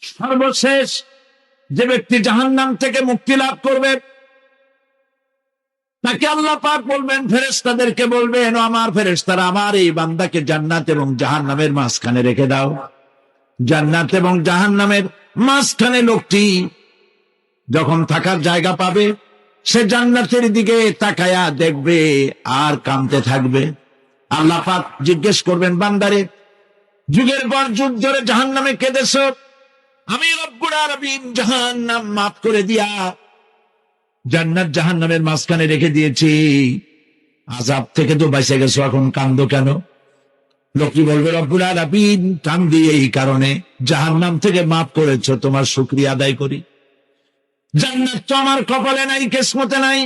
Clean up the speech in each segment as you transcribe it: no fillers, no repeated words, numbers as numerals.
সর্বশেষ যে ব্যক্তি জাহান্নাম থেকে মুক্তি লাভ করবে তাকে আল্লাহ পাক বলবেন, ফেরেশতাদেরকে বলবেন, ও আমার ফেরেশতারা, আমার এই বান্দাকে জান্নাত এবং জাহান্নামের মাঝখানে রেখে দাও। জান্নাত এবং জাহান্নামের মাঝখানে লোকটি যখন থাকার জায়গা পাবে, সে জান্নাতের দিকে তাকায়া দেখবে আর কাঁদতে থাকবে। আল্লাহ পাক জিজ্ঞেস করবেন, বান্দারে, যুগের পর যুগ ধরে জাহান্নামে কেঁদেছ, আমি রব্বুল আলামিন জাহান্নাম মাফ করে দিয়া জান্নাত জাহান্নামের মাঝখানে রেখে দিয়েছি, আযাব থেকে তো বেঁচে গেছো, এখন কান্দো কেন? লোকটি বলবে, রব্বুল আলামিন কান্দি এই কারণে, জাহান্নাম থেকে মাফ করেছো, তোমার শুকরিয়া আদায় করি। জান্নাত তো আমার কপালে নাই, কিসমতে নাই,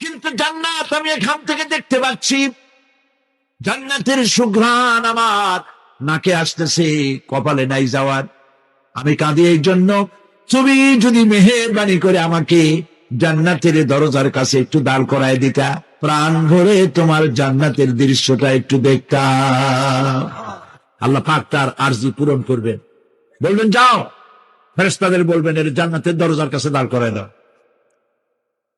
কিন্তু জান্নাত আমি এখান থেকে দেখতে পাচ্ছি, জান্নাতের সুঘ্রাণ আমার নাকে আসতেছে, কপালে নাই যাওয়ার। আমি কাঁদি এই জন্য, তুমি যদি মেহেরবানি করে আমাকে জান্নাতের দরজার কাছে একটু দাঁড় করায় দিতা, প্রাণ ভরে তোমার জান্নাতের দৃশ্যটা একটু দেখতাম। আল্লাহ পাক তার আরজি পূরণ করবেন, বলবেন যাও, ফেরেশতাদের বলবেন এর জান্নাতের দরজার কাছে দাঁড় করায় দাও।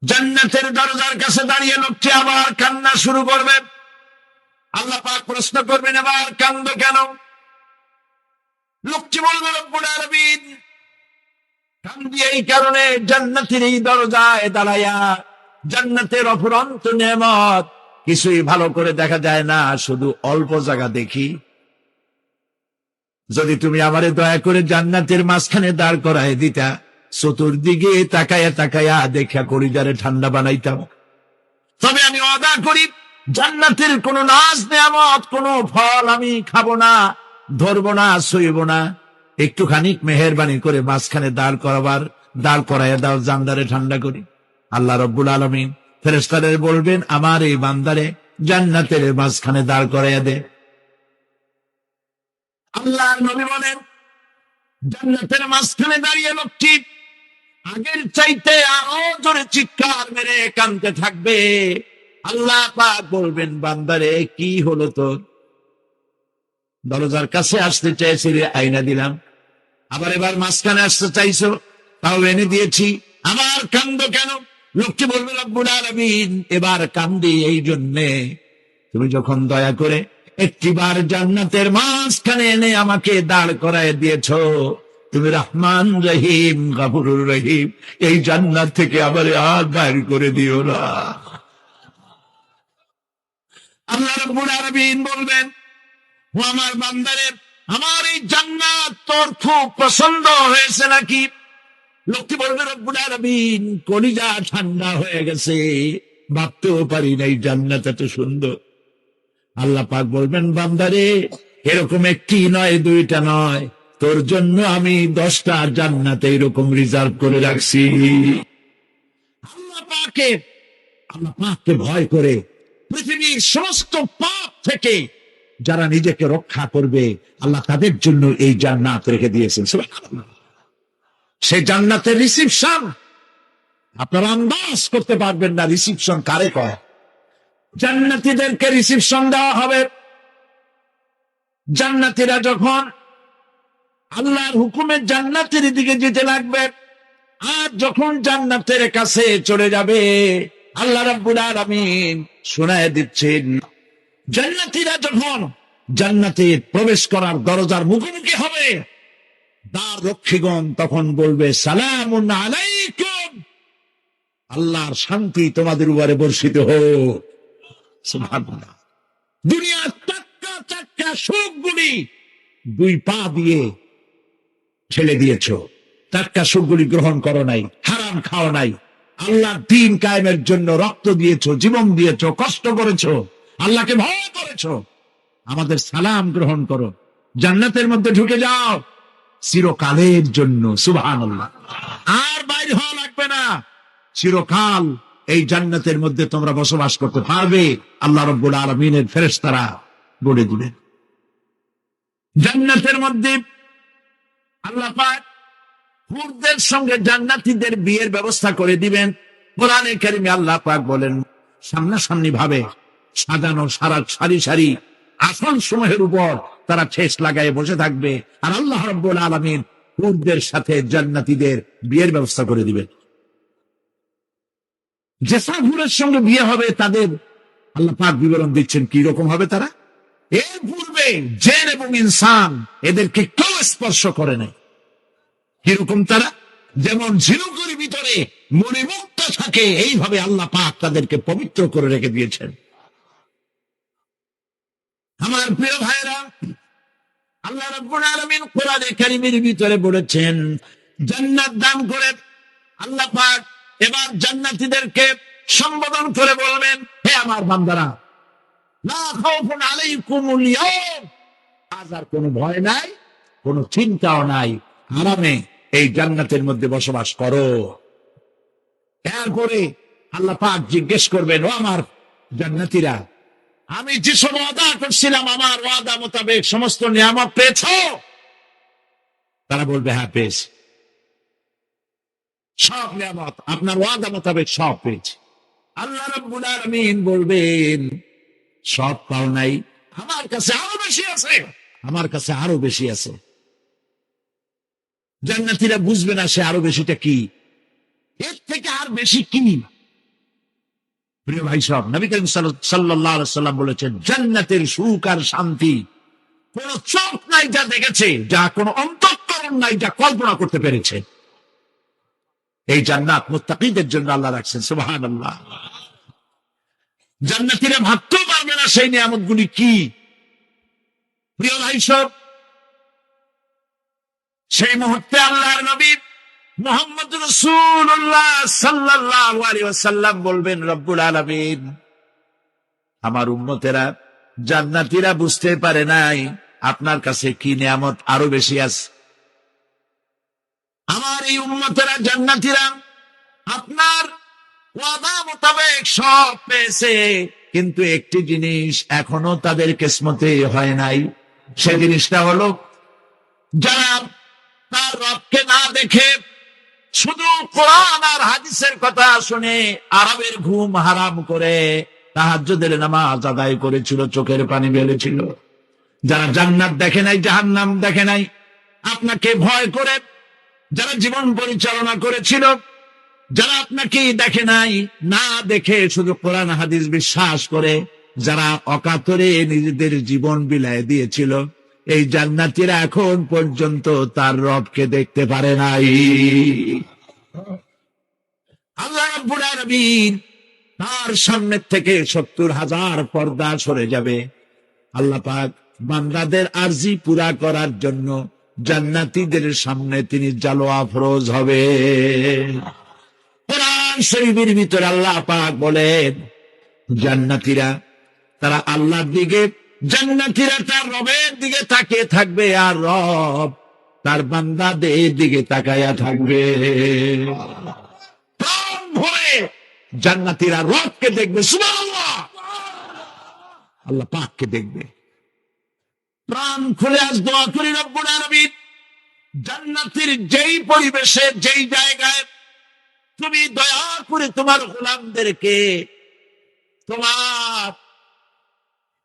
জান্নাতের দরজার কাছে দাঁড়িয়ে লোকটি আবার কান্না শুরু করবে। আল্লাহ পাক প্রশ্ন করবেন, আবার কান্দো কেন? লোকটি বলবে, রব্বুল আলামিন কান্দি এই কারণে, জান্নাতের এই দরজায় দাঁড়ায়া জান্নাতের অফুরন্ত নেয়ামত কিছুই ভালো করে দেখা যায় না, শুধু অল্প জায়গা দেখি। যদি তুমি আমারে দয়া করে জান্নাতের মাঝখানে দাঁড় করায় দিতা, চতুর্দিকে তাকায়া তাকায়া দেখা কলিজারে ঠান্ডা বানাইতাম। তবে আমি ওয়াদা করি, জান্নাতের কোন নাজ নেয়ামত, কোন ফল আমি খাবো না, ধরবো না, সইব না। একটুখানি মেহেরবানি করে মাঝখানে দাঁড় করাইয়া দাও, জানদারে ঠান্ডা করি। আল্লাহ রব্বুল আলামিন ফেরেশতাদের বলবেন, আমার এই বান্দারে জান্নাতের মাঝখানে দাঁড় করাইয়া দে। আল্লাহর নবী বলেন, জান্নাতের মাঝখানে দাঁড়িয়ে লোকটি আগের চাইতে আরো জোরে চিৎকার মেরে কাঁদতে থাকবে। আল্লাহ পাক বলবেন, বান্দারে কি হলো তোর? দরজার কাছে আসতে চাইছিলে, আইনা দিলাম। আবার এবার মাঝখানে আসতে চাইছো, তাও এনে দিয়েছি, আবার কান্দো কেন? লোকটি বলবে, রব্বুল আলামিন এবার কান্দি এই জন্যে, তুমি যখন দয়া করে একটিবার জান্নাতের মাঝখানে এনে আমাকে দাঁড় করায় দিয়েছো, তুমি রহমান রহিম গফুরুর রহিম, এই জান্নাত থেকে আবার আর বাইর করে দিও না। আল্লাহ রাব্বুল আলামিন বলবেন, ও আমার বান্দারে, আমার এই জান্নাত তোর খুব পছন্দ হয়েছে নাকি? লোকটি বলবে, রব্বুল আলামিন কলিজা ঠান্ডা হয়ে গেছে, ভাবতেও পারি নাই জান্নাত এত সুন্দর। আল্লাহ পাক বলবেন, বান্দারে এরকম একটি নয়, দুইটা নয়, তোর জন্য আমি 10টা জান্নাত এরকম রিজার্ভ করে রাখছি। আল্লাহ পাককে ভয় করে পৃথিবীর সমস্ত পাপ থেকে যারা নিজেকে রক্ষা করবে, আল্লাহ তাদের জন্য এই জান্নাত রেখে দিয়েছেন। সুবহানাল্লাহ। সেই জান্নাতের রিসিপশন আপনারা আন্দাজ করতে পারবেন না, রিসিপশন কারে কয়। জান্নাতীদেরকে রিসিপশন দেওয়া হবে। জান্নাতীরা যখন আল্লাহর হুকুমে জান্নাতের দিকে যেতে লাগবে, আর যখন জান্নাতের কাছে চলে যাবে, আল্লাহ রাব্বুল আলামিন শোনায় দিচ্ছেন, জান্নাতীরা যখন জান্নাতে প্রবেশ করার দরজার মুখোমুখি হবে, দ্বার রক্ষীগণ তখন বলবে, সালামুন আলাইকুম, আল্লাহর শান্তি তোমাদের উপরে বর্ষিত হোক। সুবহানাল্লাহ। দুনিয়ার টাটকা টাটকা সুখগুলি 2 পা দিয়ে ছেড়ে দিয়েছ, টাটকা সুখগুলি গ্রহণ করো নাই, হারাম খাও নাই, আল্লাহর দ্বীন কায়েমের জন্য রক্ত দিয়েছ, জীবন দিয়েছ, কষ্ট করেছ, আল্লাহকে ভয় করেছ। আমাদের সালাম গ্রহণ করো, জান্নাতের মধ্যে ঢুকে যাও চিরকালের জন্য। সুবহানাল্লাহ। আর বাইর হওয়া লাগবে না, চিরকাল এই জান্নাতের মধ্যে তোমরা বসবাস করতে পারবে। আল্লাহ রাব্বুল আলামিনের ফেরেশতারা বলে দিবেন। জান্নাতের মধ্যে আল্লাহ পাক হুরদের সঙ্গে জান্নাতীদের বিয়ের ব্যবস্থা করে দিবেন। কোরআনে কারিমে আল্লাহ পাক বলেন, সামনাসামনি ভাবে সাজানো সারি সারি আসন সমূহের উপর তারা ঠেস লাগায় বসে থাকবে, আর আল্লাহ রাব্বুল আলামিন হুরদের সাথে জান্নাতীদের বিয়ের ব্যবস্থা করে দিবেন। যেসব হুরের সঙ্গে বিয়ে হবে তাদের আল্লাহ পাক বিবরণ দিচ্ছেন কি রকম হবে তারা। এর পূর্বে জিন এবং ইনসান এদেরকে কেউ স্পর্শ করে নাই। কিরকম তারা? যেমন ঝিনুকের ভিতরে মণিমুক্ত থাকে, এইভাবে আল্লাহ পাক তাদেরকে পবিত্র করে রেখে দিয়েছেন। আমার প্রিয় ভাইরা, আল্লাহ রাব্বুল আলামিন কোরআনে কারীমের ভিতরে বলেছেন, জান্নাত দান করে আল্লাহ পাক এবার জান্নাতীদেরকে সম্বোধন করে বলবেন, হে আমার বান্দারা, লা খাউফুন আলাইকুমুল ইয়াওম, আজ আর কোনো ভয় নাই, কোনো চিন্তাও নাই, আরামে এই জান্নাতের মধ্যে বসবাস করো। এরপরে আল্লাহ পাক জিজ্ঞেস করবেন, ও আমার জান্নাতীরা, আমি যে সব ওয়াদা করছিলাম আমার ওয়াদা মোতাবেক সমস্ত নিয়ামত পেয়েছো? তারা বলবে হ্যাঁ পেয়েছি, সব নিয়ামত আপনার ওয়াদা মোতাবেক সব পেয়েছি। আল্লাহ রাব্বুল আলামিন বলবেন, সব পাও নাই, আমার কাছে আরো বেশি আছে, আমার কাছে আরো বেশি আছে। জান্নাতীরা বুঝবে না সে আরো বেশিটা কি, এর থেকে আর বেশি কি। প্রিয় ভাই সব, নবী করিম সাল্লাল্লাহু আলাইহি সাল্লাম বলেছেন, জান্নাতের সুখ আর শান্তি কোন চোখ নাই যা দেখেছে, যা কোন অন্তঃকরণ নাই যা কল্পনা করতে পেরেছে। এই জান্নাত মুত্তাকিদের জন্য আল্লাহ রাখছেন, সুবহানাল্লাহ। জান্নাতীরা ভাবতেও পারবে না সেই নিয়ামতগুলি কি। প্রিয় ভাই সব, সেই মুহূর্তে আল্লাহর নবী মুহাম্মদ রাসূলুল্লাহ সাল্লাল্লাহু আলাইহি ওয়াসাল্লাম বলবেন, রব্বুল আলামিন, আমার উম্মতেরা জান্নাতীরা বুঝতে পারে নাই আপনার কাছে কি নিয়ামত আরো বেশি আছে। আমার এই উম্মতেরা জান্নাতীরা আপনার ওয়াদা মোতাবেক সব পেয়েছে, কিন্তু একটি জিনিস এখনো তাদের কিসমতে হয় নাই। সে জিনিসটা হলো, যারা তার রবকে না দেখে শুধু কোরআন আর হাদিসের কথা শুনে আরামের ঘুম হারাম করে তাহাজ্জুদের নামাজ আদায় করেছিল, চোখের পানি ফেলেছিল, যারা জান্নাত দেখে নাই, জাহান্নাম দেখে নাই, আপনাকে ভয় করে যারা জীবন পরিচালনা করেছিল, যারা আপনাকে দেখে নাই, না দেখে শুধু কোরআন হাদিস বিশ্বাস করে যারা অকাতরে নিজেদের জীবন বিলায় দিয়েছিল, এই জান্নাতীরা এখন পর্যন্ত তার রবকে দেখতে পারে নাই। আল্লাহ রাব্বুল আলামিন তার সামনে থেকে ৭০,০০০ পর্দা সরে যাবে। আল্লাহ পাক বান্দাদের আরজি পুরা করার জন্য জান্নাতীদের সামনে তিনি জালোয়া ফরোজ হবে। কোরআন শরীফের ভিতরে আল্লাহ পাক বলেন, জান্নাতীরা তারা আল্লাহর দিকে, জান্নাতীরা তার রবের দিকে তাকিয়ে থাকবে, আর রব তার বান্দাদের দিকে তাকায়া থাকবে। প্রাণ ভরে জান্নাতীরা রবকে দেখবে, সুবহানাল্লাহ, আল্লাহ পাককে দেখবে। প্রাণ খুলে আজ দোয়া করি, রব্বুল আলামিন, জান্নাতের যেই পরিবেশে, যেই জায়গায় তুমি দয়া করে তোমার গোলামদেরকে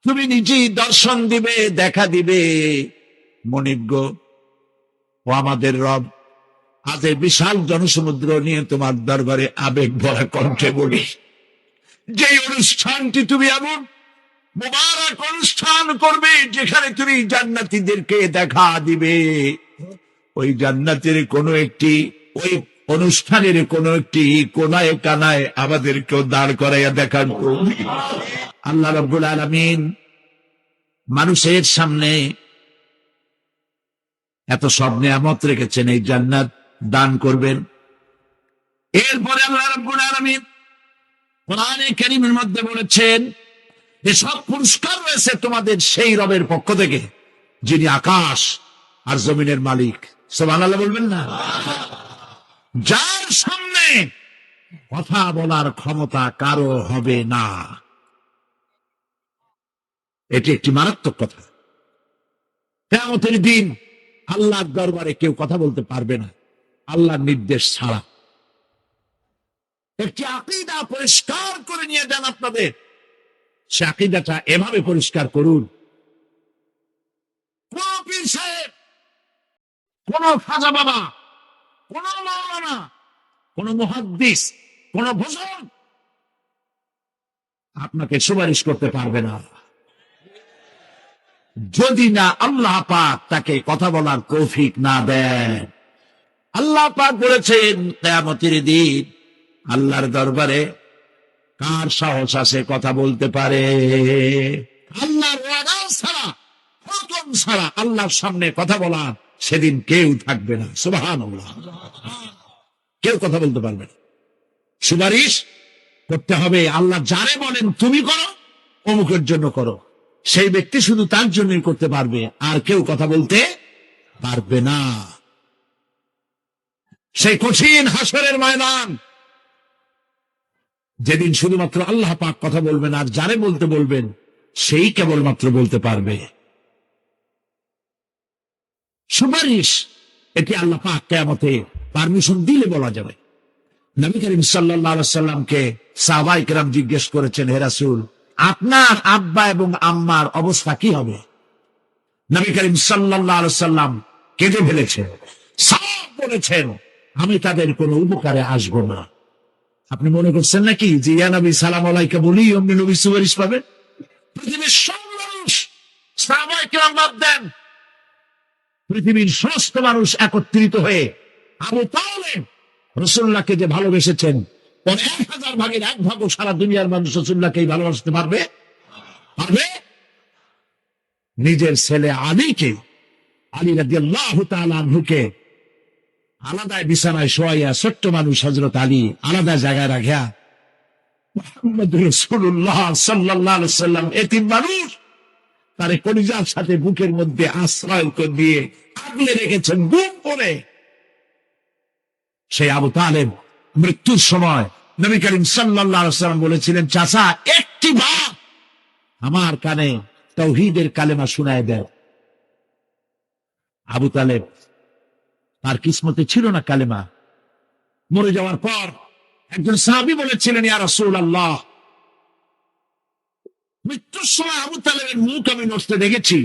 তুমি নিজেই দর্শন দিবে, দেখা দিবে। মনিব, ও আমাদের রব, আজ এই বিশাল জনসমুদ্র নিয়ে তোমার দরবারে আবেগ ভরা কণ্ঠে বলি, যে অনুষ্ঠানটি তুমি এমন মুবারক অনুষ্ঠান করবে যেখানে তুমি জান্নাতীদেরকে দেখা দিবে, ওই জান্নাতের কোনো একটি, ওই অনুষ্ঠানের কোনো একটি কোনায় কানায় আমাদেরকেও দাঁড় করাইয়া দেখান। আল্লাহ রাব্বুল আলামিন মানুষের সামনে এত সব নিয়ামত রেখেছেন, এই জান্নাত দান করবেন। এরপরে আল্লাহ রাব্বুল আলামিন কোরআনে কারীমের মধ্যে বলেছেন, এসব পুরস্কার রয়েছে তোমাদের সেই রবের পক্ষ থেকে যিনি আকাশ আর জমিনের মালিক। সুবহানাল্লাহ বলবেন না? যার সামনে কথা বলার ক্ষমতা কারো হবে না। এটি একটি মারাত্মক কথা। কিয়ামতের দিন আল্লাহর দরবারে কেউ কথা বলতে পারবে না আল্লাহর নির্দেশ ছাড়া। একটি আকীদা পরিষ্কার করে নিয়ে যান আপনাদের, সে আকীদাটা এভাবে পরিষ্কার করুন, কোন পীর সাহেব কোন খাজা বাবা, কোন মাওলানা, কোন মুহাদ্দিস, কোন বুজুর্গ আপনাকে সুপারিশ করতে পারবে না, যদি না আল্লাহ পাক তাকে কথা বলার তৌফিক না দেন। আল্লাহ পাক বলেছেন কিয়ামতের দিন আল্লাহর দরবারে কার সাহস আছে কথা বলতে পারে? আল্লাহর ওয়াদা ছাড়া, হুকুম ছাড়া আল্লাহর সামনে কথা বলার সেদিন কেউ থাকবে না। সুবহানাল্লাহ। কেউ কথা বলতে পারবে না। সুপারিশ করতে হবে আল্লাহ যারে বলেন তুমি করো, অমুকের জন্য করো, সেই ব্যক্তি শুধু তার জন্যই করতে পারবে, আর কেউ কথা বলতে পারবে না। সেই কঠিন হাসরের ময়দান, যেদিন শুধুমাত্র আল্লাহ পাক কথা বলবেন, আর যারে বলতে বলবেন সেই কেবলমাত্র বলতে পারবে। সুপারিশ এটি আল্লাহ পাক কিয়ামতে পারমিশন দিলে বলা যাবে। নবী করিম সাল্লাল্লাহু আলাইহি সাল্লামকে সাহাবায়ে কেরাম জিজ্ঞেস করেছেন, হে রাসূল, আপনার আব্বা এবং আম্মার অবস্থা কি হবে? নবী করিম সাল্লাল্লাহু আলাইহি সাল্লাম কেঁদে ফেলেছেন, সাফ বলেছেন, আমি তাদের কোনো উপকারে আসব না। আপনি মনে করছেন নাকি যে ইয়া নবী সালাম আলাইকা বলি অমনি নবী সুপারিশ পাবেন? পৃথিবীর সব মানুষ, সাহাবায়ে কেরাম বাদ দেন, পৃথিবীর সমস্ত মানুষ একত্রিত হয়ে আবু তালেব রাসূলুল্লাহকে যে ভালোবেসেছেন, 1000 ভাগের 1 ভাগও সারা দুনিয়ার মানুষ রাসূলুল্লাহকেই ভালোবাসতে পারবে? পারবে? নিজের ছেলে আলীকে, আলী রাদিয়াল্লাহু তাআলা আনহুকে আলাদা বিছানায় শোয়াইয়া, ছোট্ট মানুষ হযরত আলী আলাদা জায়গায় রাখিয়া মুহাম্মদুর রাসূলুল্লাহ সাল্লাল্লাহু আলাইহি ওয়াসাল্লাম এতিম মানুষ তারে কলিজার সাথে বুকের মধ্যে আশ্রয় করে দিয়ে আগলে রেখেছেন বুক করে। সেই আবু তালেব মৃত্যুর সময় নবী করিম সাল্লাল্লাহু আলাইহি ওয়াসাল্লাম বলেছিলেন, চাচা একটি বার আমার কানে তাওহীদের কালেমা শোনায় দেন। আবু তালেব তার কিসমতে ছিল না কালেমা। মরে যাওয়ার পর একজন সাহাবী বলেছিলেন, ইয়া রাসূলুল্লাহ, মৃত্যুর সময় আবু তালেবের মুখ আমি নষ্ট দেখেছি,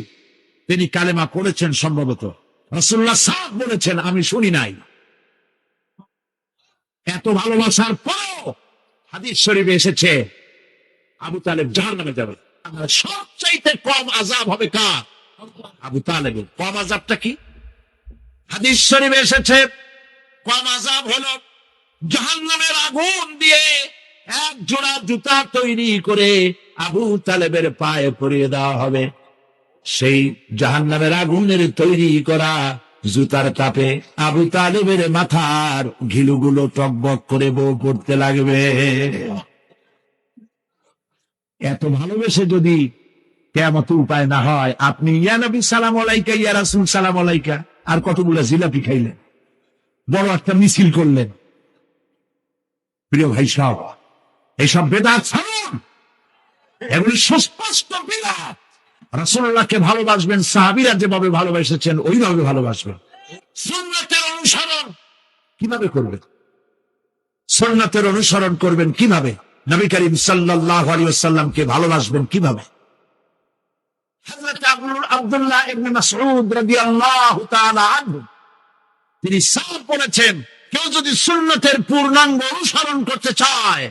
তিনি কালেমা পড়েছেন সম্ভবত। রাসূলুল্লাহ সাফ বলেছেন, আমি শুনি নাই। এত ভালোবাসার পরও হাদিস শরীফে এসেছে আবু তালেব জাহান্নামে যাবে। সবচাইতে কম আযাব হবে কার? আবু তালেবের। কম আযাবটা কি? হাদিস শরীফে এসেছে কম আযাব হলো জাহান্নামের আগুন দিয়ে এক জোড়া জুতা তৈরি করে আবু তালেবের পায়ে পরিয়ে দেওয়া হবে। সেই জাহান্নামের আগুনের তৈরি করা জুতার তাপে আবু তালেবের মাথার ঘিলুগুলো টকবক করে বউ করতে লাগবে। এত ভালোবেসে যদি কিয়ামতে উপায় না হয়, আপনি ইয়া নবী সালাম আলাইকা, ইয়া রাসূল সালাম আলাইকা, আর কতগুলো জিলাপি খাইলেন, বড় একটা মিছিল করলেন। প্রিয় ভাই সাহেব, এইসব বেদাত ছাড়ুন, এগুলি সুস্পষ্ট বিদআত। রাসূলুল্লাহকে ভালোবাসবেন, সাহাবীরা যেভাবে ভালোবেসেছেন ওইভাবে ভালোবাসবেন। সুন্নাতের অনুসরণ কিভাবে করবেন? সুন্নাতের অনুসরণ করবেন কিভাবে? নবী করিম সাল্লাল্লাহু আলাইহি ওয়াসাল্লামকে ভালোবাসবেন কিভাবে? হযরত আব্দুল্লাহ ইবনে মাসউদ রাদিয়াল্লাহু তাআলা আনহু তিনি সাফ বলেছেন, কেউ যদি সুন্নাতের পূর্ণাঙ্গ অনুসরণ করতে চায়,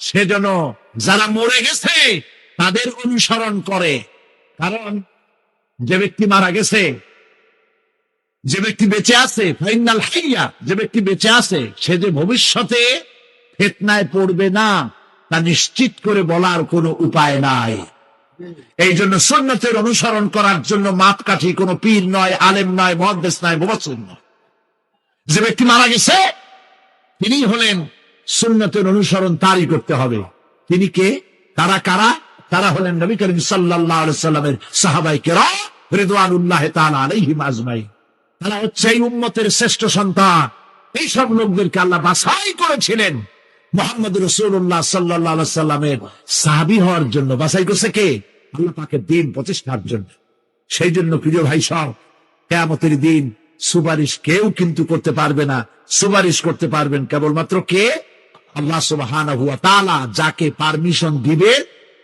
সেজন্য যারা মরে গেছে তাদের অনুসরণ করে। কারণ যে ব্যক্তি মারা গেছে, যে ব্যক্তি বেঁচে আছে, ফাইনাল হাইয়া, যে ব্যক্তি বেঁচে আছে সে যে ভবিষ্যতে ফিতনায় পড়বে না তা নিশ্চিত করে বলার কোনো উপায় নাই। এই জন্য সুন্নতের অনুসরণ করার জন্য মাপকাঠি কোনো পীর নয়, আলেম নয়, মুহাদ্দিস নয়, মুফাসসির নয়। যে ব্যক্তি মারা গেছে তিনি হলেন সুন্নতের অনুসরণ তারই করতে হবে। তিনি কে? তারা কারা? তারা হলেন নবী করিম সাল্লাল্লাহু আলাইহি ওয়াসাল্লামের সাহাবায়ে কেরাম রিদওয়ানুল্লাহি তাআলা আলাইহিম আজমাইন। তারা হচ্ছে এই উম্মতের শ্রেষ্ঠ সন্তান। এই সব লোকদেরকে আল্লাহ বাছাই করেছিলেন মুহাম্মদ রাসূলুল্লাহ সাল্লাল্লাহু আলাইহি ওয়াসাল্লামের সাহাবী হওয়ার জন্য। বাছাই করছে কে? আল্লাহ পাকের দ্বীন প্রতিষ্ঠার জন্য। সেই জন্য প্রিয় ভাই সব, কিয়ামতের দিন সুপারিশ কেউ কিন্তু করতে পারবে না। সুপারিশ করতে পারবেন কেবলমাত্র কে? আল্লাহ সুবহানাহু ওয়া তাআলা। যাকে পারমিশন দিবেন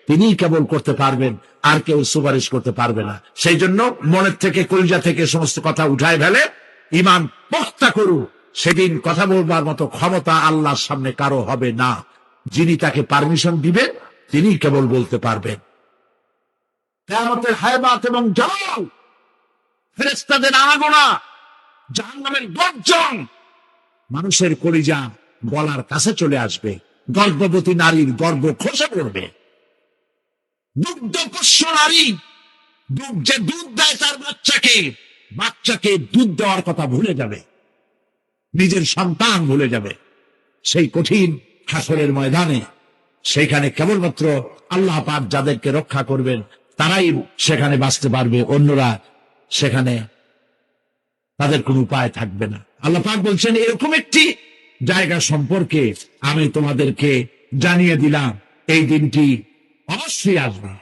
তিনি কেবল করতে পারবেন, আর কেউ সুপারিশ করতে পারবে না। সেই জন্য মনের থেকে, কলিজা থেকে সমস্ত কথা উঠায় ফেলে ইমান পোক্তা করুন। সেদিন কথা বলবার মতো ক্ষমতা আল্লাহর সামনে কারো হবে না। যিনি তাকে পারমিশন দিবেন তিনি কেবল বলতে পারবেন। কিয়ামতের হায়বাত এবং জালাল, ফেরেশতাদের আনাগোনা, জাহান্নামের গর্জন, মানুষের কলিজা গলার কাছে চলে আসবে। গর্ভবতী নারীর গর্ভ খসে পড়বে। দুগ্ধপোষ্য নারী যে দুধ দেয় তার বাচ্চাকে দুধ দেওয়ার কথা ভুলে যাবে, নিজের সন্তান ভুলে যাবে। সেই কঠিন হাসরের ময়দানে সেখানে কেবলমাত্র আল্লাহ পাক যাদেরকে রক্ষা করবেন তারাই সেখানে বাঁচতে পারবে, অন্যরা সেখানে তাদের কোনো উপায় থাকবে না। আল্লাহ পাক বলছেন এরকম একটি জায়গা সম্পর্কে আমি তোমাদেরকে জানিয়ে দিলাম, এই দিনটি অবশ্যই আসবে,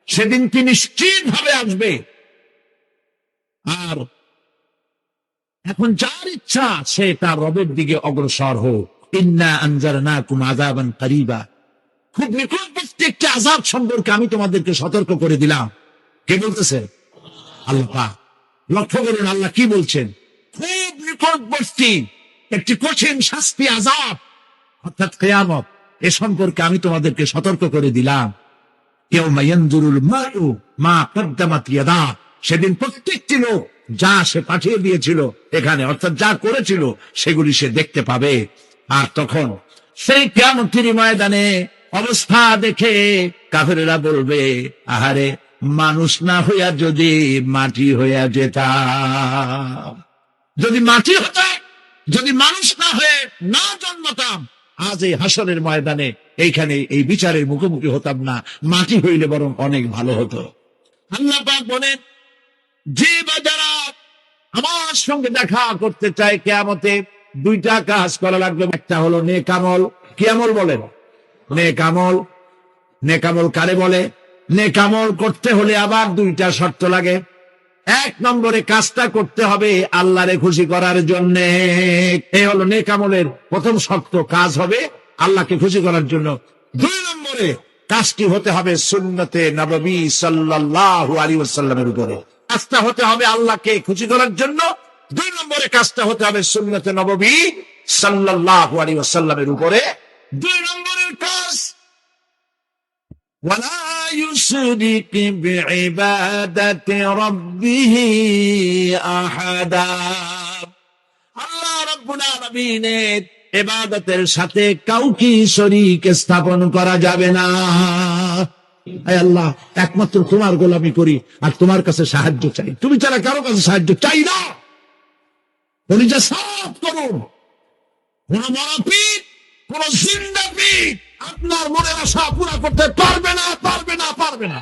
সেদিনটি নিশ্চিত ভাবে আসবে। আর এখন যার ইচ্ছা সে তার রবের দিকে অগ্রসর হোক। ইন্না আনজারনাকুম আযাবান কারীবা, খুব নিকটবর্তী একটি আযাব সম্পর্কে আমি তোমাদেরকে সতর্ক করে দিলাম। কে বলতেছে? আল্লাহ পাক। লক্ষ্য করুন আল্লাহ কি বলছেন, খুব নিকটবর্তী একটি কঠিন শাস্তি, আযাব অর্থাৎ কিয়ামত, এ সম্পর্কে আমি তোমাদেরকে সতর্ক করে দিলাম। ইয়াউমা ইয়ানজুরুল মারউ মা কদ্দামাত ইয়াদা, সেদিন প্রত্যেকটি লোক যা সে পাঠিয়ে দিয়েছিল এখানে, অর্থাৎ যা করেছিল সেগুলি সে দেখতে পাবে। আর তখন সেই কিয়ামতের ময়দানে অবস্থা দেখে কাফেরেরা বলবে, আহারে মানুষ না হইয়া যদি মাটি হইয়া যেতাম, যদি মাটি হতাম, যদি মানুষ না হয়ে না জন্মতাম, আজ এই হাসরের ময়দানে এইখানে এই বিচারের মুখোমুখি হতাম না, মাটি হইলে বরং অনেক ভালো হতো। আল্লাহ পাক বলেন, যে বা যারা আমার সঙ্গে দেখা করতে চায় কিয়ামতে দুইটা কাজ করা লাগবে। একটা হলো নেক আমল। কি আমল বলেন? নেক আমল। নেক আমল কারে বলে? নেক আমল করতে হলে আবার দুইটা শর্ত লাগে। এক নম্বরে কাজটা করতে হবে আল্লাহরে খুশি করার জন্য, এই হলো নেক আমলের প্রথম শর্ত, কাজ হবে আল্লাহকে খুশি করার জন্য। দুই নম্বরে কাজটি হতে হবে সুন্নতে নববী সাল্লাল্লাহু আলাইহি ওয়াসাল্লামের উপরে। কাজটা হতে হবে আল্লাহকে খুশি করার জন্য। দুই নম্বরে কাজটা হতে হবে সুন্নতে নববী সাল্লাল্লাহু আলাইহি ওয়াসাল্লামের উপরে। দুই নম্বরের কাজ, ওয়ালা ইউশরিক বিইবাদাতি রাব্বিহি আহাদা, আল্লাহ রাব্বুল আলামিনের ইবাদতের সাথে কাউকে শরীক স্থাপন করা যাবে না। হে আল্লাহ, একমাত্র তোমার গোলামি করি আর তোমার কাছে সাহায্য চাই, তুমি ছাড়া কারো কাছে সাহায্য চাই না। কলিজা সাফ করুন। কোন মরাপীঠ, কোন জিন্দা পীঠ আপনার মনের আশা পুরা করতে পারবে না, পারবে না, পারবে না।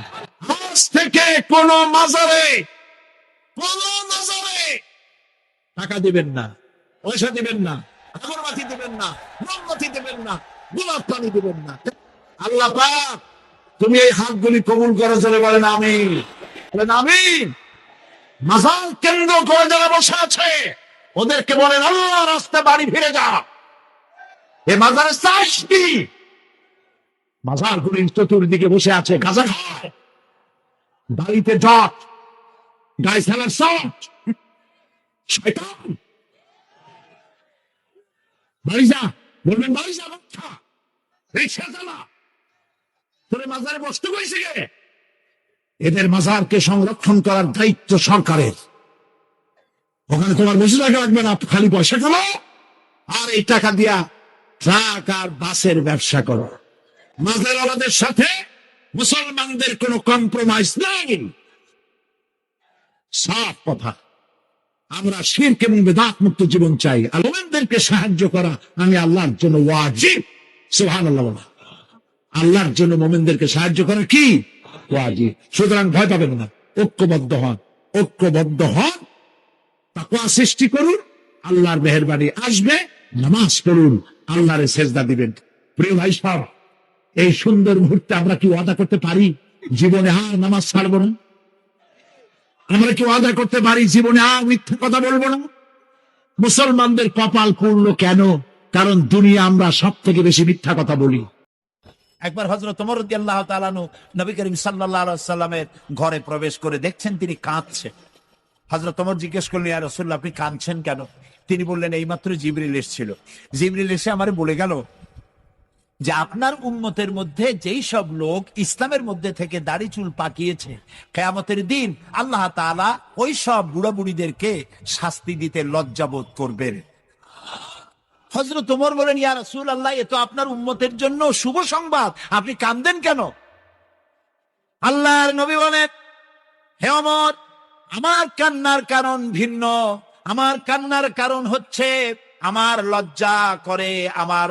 আজ থেকে কোন মাজারে টাকা দিবেন না, পয়সা দিবেন না, আগরবাতি দিবেন না, মোমবাতি দিবেন না, গোলাপ পানি দিবেন না। আল্লাহ পাক তুমি এই হাতগুলি কবুল করো, চলে বলেন আমিন, বলেন আমিন। মাজার কেন্দ্র করে যারা বসে আছে ওদেরকে বলেন আল্লাহ রাস্তা বাড়ি ফিরে যা। এ মাজারে চাষ কি? মাজার গুলির চতুর্দিকে বসে আছে, গাঁজা খায়, বাড়িতে জট, গায়ে ফেলার শট, শয়তান। বাড়ি যা, বলবেন বাড়ি যা, বাচ্চা রিক্সা চালা, তোরে মাজারে বসতে কইছে কে? এদের মাজারকে সংরক্ষণ করার দায়িত্ব সরকারের। ওখানে তোমার বসে টাকা লাগবে না, খালি পয়সা খেলো আর এই টাকা দিয়া ট্রাক আর বাসের ব্যবসা করো। মাজারওয়ালাদের সাথে মুসলমানদের কোনো কম্প্রোমাইজ নাই। সাফ কথা, আমরা শিরক এবং বিদআত মুক্ত জীবন চাই। আর মুমিনদেরকে সাহায্য করা আমি আল্লাহর জন্য ওয়াজিব। সুবহানাল্লাহ বলা, আল্লাহর জন্য মুমিনদেরকে সাহায্য করা কি? ওয়াজিব। সুতরাং ভয় পাবেন না, ঐক্যবদ্ধ হন, ঐক্যবদ্ধ হন, তাকওয়া সৃষ্টি করুন, আল্লাহর মেহেরবানি আসবে। নামাজ পড়ুন, আল্লাহরে সেজদা দিবেন। প্রিয় ভাই সাহেব, এই সুন্দর মুহূর্তে আমরা কি ওয়াদা করতে পারি জীবনে আর নামাজ ছাড়বো না? আমরা কি ওয়াদা করতে পারি জীবনে আর মিথ্যা কথা বলবো না? মুসলমানদের কপাল পুড়লো কেন? কারণ দুনিয়া আমরা সব থেকে বেশি মিথ্যা কথা বলি। একবার হযরত ওমর রাদিয়াল্লাহু তাআলা আনহু নবী করিম সাল্লাল্লাহু আলাইহি ওয়াসাল্লামের ঘরে প্রবেশ করে দেখছেন তিনি কাঁদছেন। হযরত ওমর জিজ্ঞেস করলেন, ইয়া রাসূলুল্লাহ, আপনি কাঁদছেন কেন? তিনি বললেন, এইমাত্র জিবরিল এসেছিল। জিবরিল এসে আমারে বলে গেল যে আপনার উম্মতের মধ্যে যেই সব লোক ইসলামের মধ্যে থেকে দাড়ি চুল পাকিয়েছে, কিয়ামতের দিন আল্লাহ তাআলা ওই সব বুড়া বুড়িদেরকে শাস্তি দিতে লজ্জাবোধ করবেন। হযরত ওমর বলেন, ইয়া রাসূলুল্লাহ, এ তো আপনার উম্মতের জন্য শুভ সংবাদ, আপনি কাঁদেন কেন? আল্লাহর নবী বলেন, হে ওমর, আমার কান্নার কারণ ভিন্ন। আমার কান্নার কারণ হচ্ছে আমার লজ্জা করে, আমার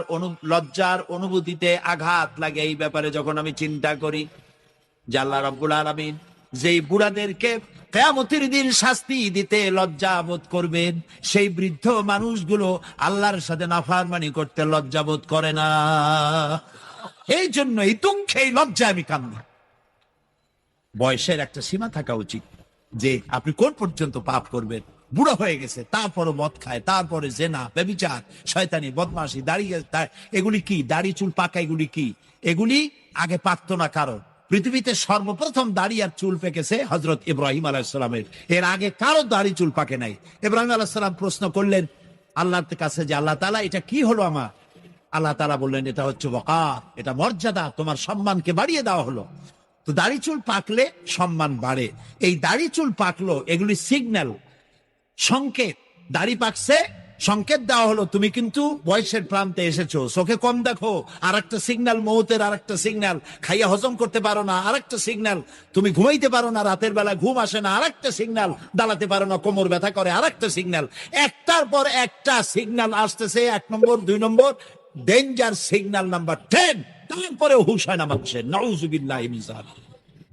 লজ্জার অনুভূতিতে আঘাত লাগে এই ব্যাপারে যখন আমি চিন্তা করি যে আল্লাহ রাব্বুল আলামিন যেই বুড়াদেরকে কিয়ামতের দিন শাস্তি দিতে লজ্জা বোধ করবেন, সেই বৃদ্ধ মানুষগুলো আল্লাহর সাথে নাফরমানি করতে লজ্জা বোধ করে না। এই জন্য এই দুঃখে এই লজ্জা আমি কান্না। বয়সের একটা সীমা থাকা উচিত যে আপনি কোন পর্যন্ত পাপ করবেন। বুড়া হয়ে গেছে, তারপরে মদ খায়, তারপরে জেনা, ব্যভিচার, শয়তানি, বদমাশি, দাঁড়িয়ে এগুলি কি? দাড়ি চুল পাকা এগুলি কি? এগুলি আগে পাকতো না কারো। পৃথিবীতে সর্বপ্রথম দাড়ি আর চুল পেকেছে হযরত ইব্রাহিম আলাইহিস সালামের। এর আগে কারো দাড়ি চুল পাকে নাই। ইব্রাহিম আলাইহিস সালাম প্রশ্ন করলেন আল্লাহর কাছে যে আল্লাহ তাআলা, এটা কি হলো আমার? আল্লাহ তাআলা বললেন, এটা হচ্ছে ওয়াকার, এটা মর্যাদা, তোমার সম্মানকে বাড়িয়ে দেওয়া হলো। তো দাড়ি চুল পাকলে সম্মান বাড়ে। এই দাড়ি চুল পাকলো, এগুলি সিগন্যাল, সংকেত। দাড়ি পাকছে, সংকেত দেওয়া হলো তুমি কিন্তু বয়সের প্রান্তে এসেছো। চোখে কম দেখো, আর একটা সিগন্যাল, মৌতের আর একটা সিগন্যাল। খাইয়া হজম করতে পারো না, আর একটা সিগন্যাল। তুমি ঘুমাইতে পারো না, রাতের বেলা ঘুম আসে না, আর একটা সিগন্যাল। দাঁড়াতে পারো না, কোমর ব্যথা করে, আর একটা সিগন্যাল। একটার পর একটা সিগন্যাল আসতেছে। 1 নম্বর, 2 নম্বর, ডেঞ্জার সিগন্যাল নাম্বার 10। তারপরে হুশ হয় না মানুষের। নাউযুবিল্লাহি মিন যালিক।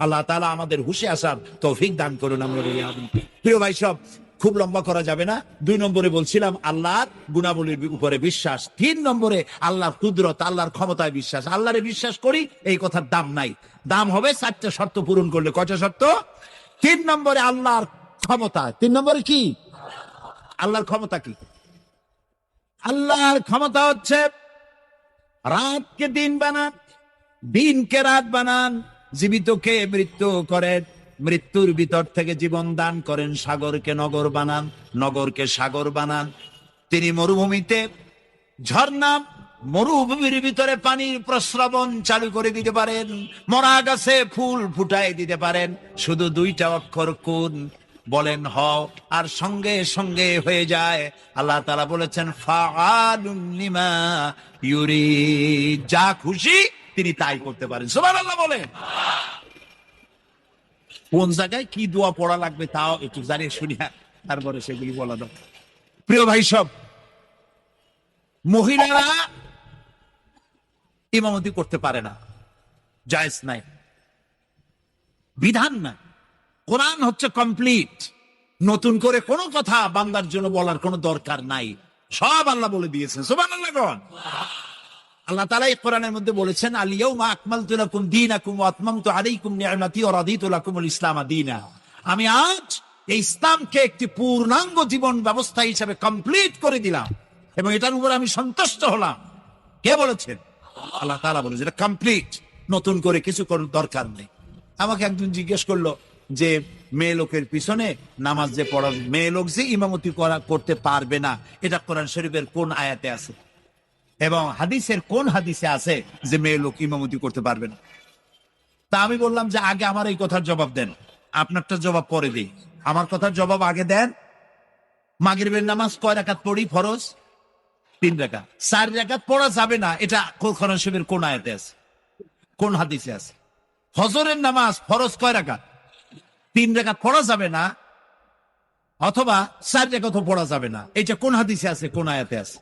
আল্লাহ তাআলা আমাদের হুশে আসার তৌফিক দান করুন। আমরা প্রিয় ভাই সব, খুব লম্বা করা যাবে না। 2 নম্বরে বলছিলাম আল্লাহর গুণাবলীর উপরে বিশ্বাস। 3 নম্বরে আল্লাহর কুদরত, আল্লাহর ক্ষমতায় বিশ্বাস। আল্লাহরে বিশ্বাস করি, এই কথার দাম নাই। দাম হবে 4টা শর্ত পূরণ করলে। কয়টা শর্ত? 3 নম্বরে আল্লাহর ক্ষমতা। 3 নম্বরে কি? আল্লাহর ক্ষমতা কি? আল্লাহর ক্ষমতা হচ্ছে রাতকে দিন বানান, দিনকে রাত বানান, জীবিতকে মৃত্যু করেন, মৃত্যুর ভিতর থেকে জীবন দান করেন, সাগরকে নগর বানান, নগরকে সাগর বানান। তিনি মরুভূমিতে ঝর্ণা, মরুভূমির ভিতরে পানির প্রস্রবণ চালু করে দিতে পারেন, মরা গাছে ফুল ফুটাই দিতে পারেন। শুধু 2টা অক্ষর কোন বলেন হও, আর সঙ্গে সঙ্গে হয়ে যায়। আল্লাহ তাআলা বলেছেন ফাআলুন লিমা ইউরিদ, যা খুশি তিনি তাই করতে পারেন। সুবহানাল্লাহ বলেন। কোন জায়গায় কি দোয়া পড়া লাগবে তাও একটু জানিয়ে শুনিয়া তারপরে সেগুলি বলা দাও। প্রিয় ভাই সব, মহিলারা ইমামতি করতে পারে না, জায়েজ নাই, বিধান না। কোরআন হচ্ছে কমপ্লিট। নতুন করে কোনো কথা বান্দার জন্য বলার কোনো দরকার নাই, সব আল্লাহ বলে দিয়েছেন। সুবহানাল্লাহ। আল্লাহ তাআলা এই কোরআনের মধ্যে বলেছেন, আল ইয়াউমা আকমালতু লাকুম দীনাকুম ওয়া আতমামতু আলাইকুম নি'মাতি ওয়া রাদিতু লাকুমুল ইসলাম দীনা। আমি আজ এই ইসলামকে একটি পূর্ণাঙ্গ জীবন ব্যবস্থা হিসেবে কমপ্লিট করে দিলাম এবং এটার উপর আমি সন্তুষ্ট হলাম। কে বলেছেন? আল্লাহ তাআলা বলেছেন এটা কমপ্লিট, নতুন করে কিছু করার দরকার নেই। আমাকে একজন জিজ্ঞেস করলো যে মেয়ে লোকের পিছনে নামাজ যে পড়া, মেয়ে লোক যে ইমামতি করতে পারবে না, এটা কোরআন শরীফের কোন আয়াতে আছে এবং হাদিসের কোন হাদিসে আছে যে মেয়ে লোক ইমামতি করতে পারবে না? তা আমি বললাম যে আগে আমার এই কথার জবাব দেন, আপনারটা জবাব পরে দিই। আমার কথার জবাব আগে দেন। মাগরিবের নামাজ কয় রাকাত পড়ি? ফরজ 3 রাকাত। 4 রাকাত পড়া যাবে না, এটা কোরআন শরীফের কোন আয়াতে আছে, কোন হাদিসে আছে? ফজরের নামাজ ফরজ কয় রাকাত? 3 রাকাত পড়া যাবে না, অথবা 4 রাকাতও পড়া যাবে না, এটা কোন হাদিসে আছে, কোন আয়াতে আছে?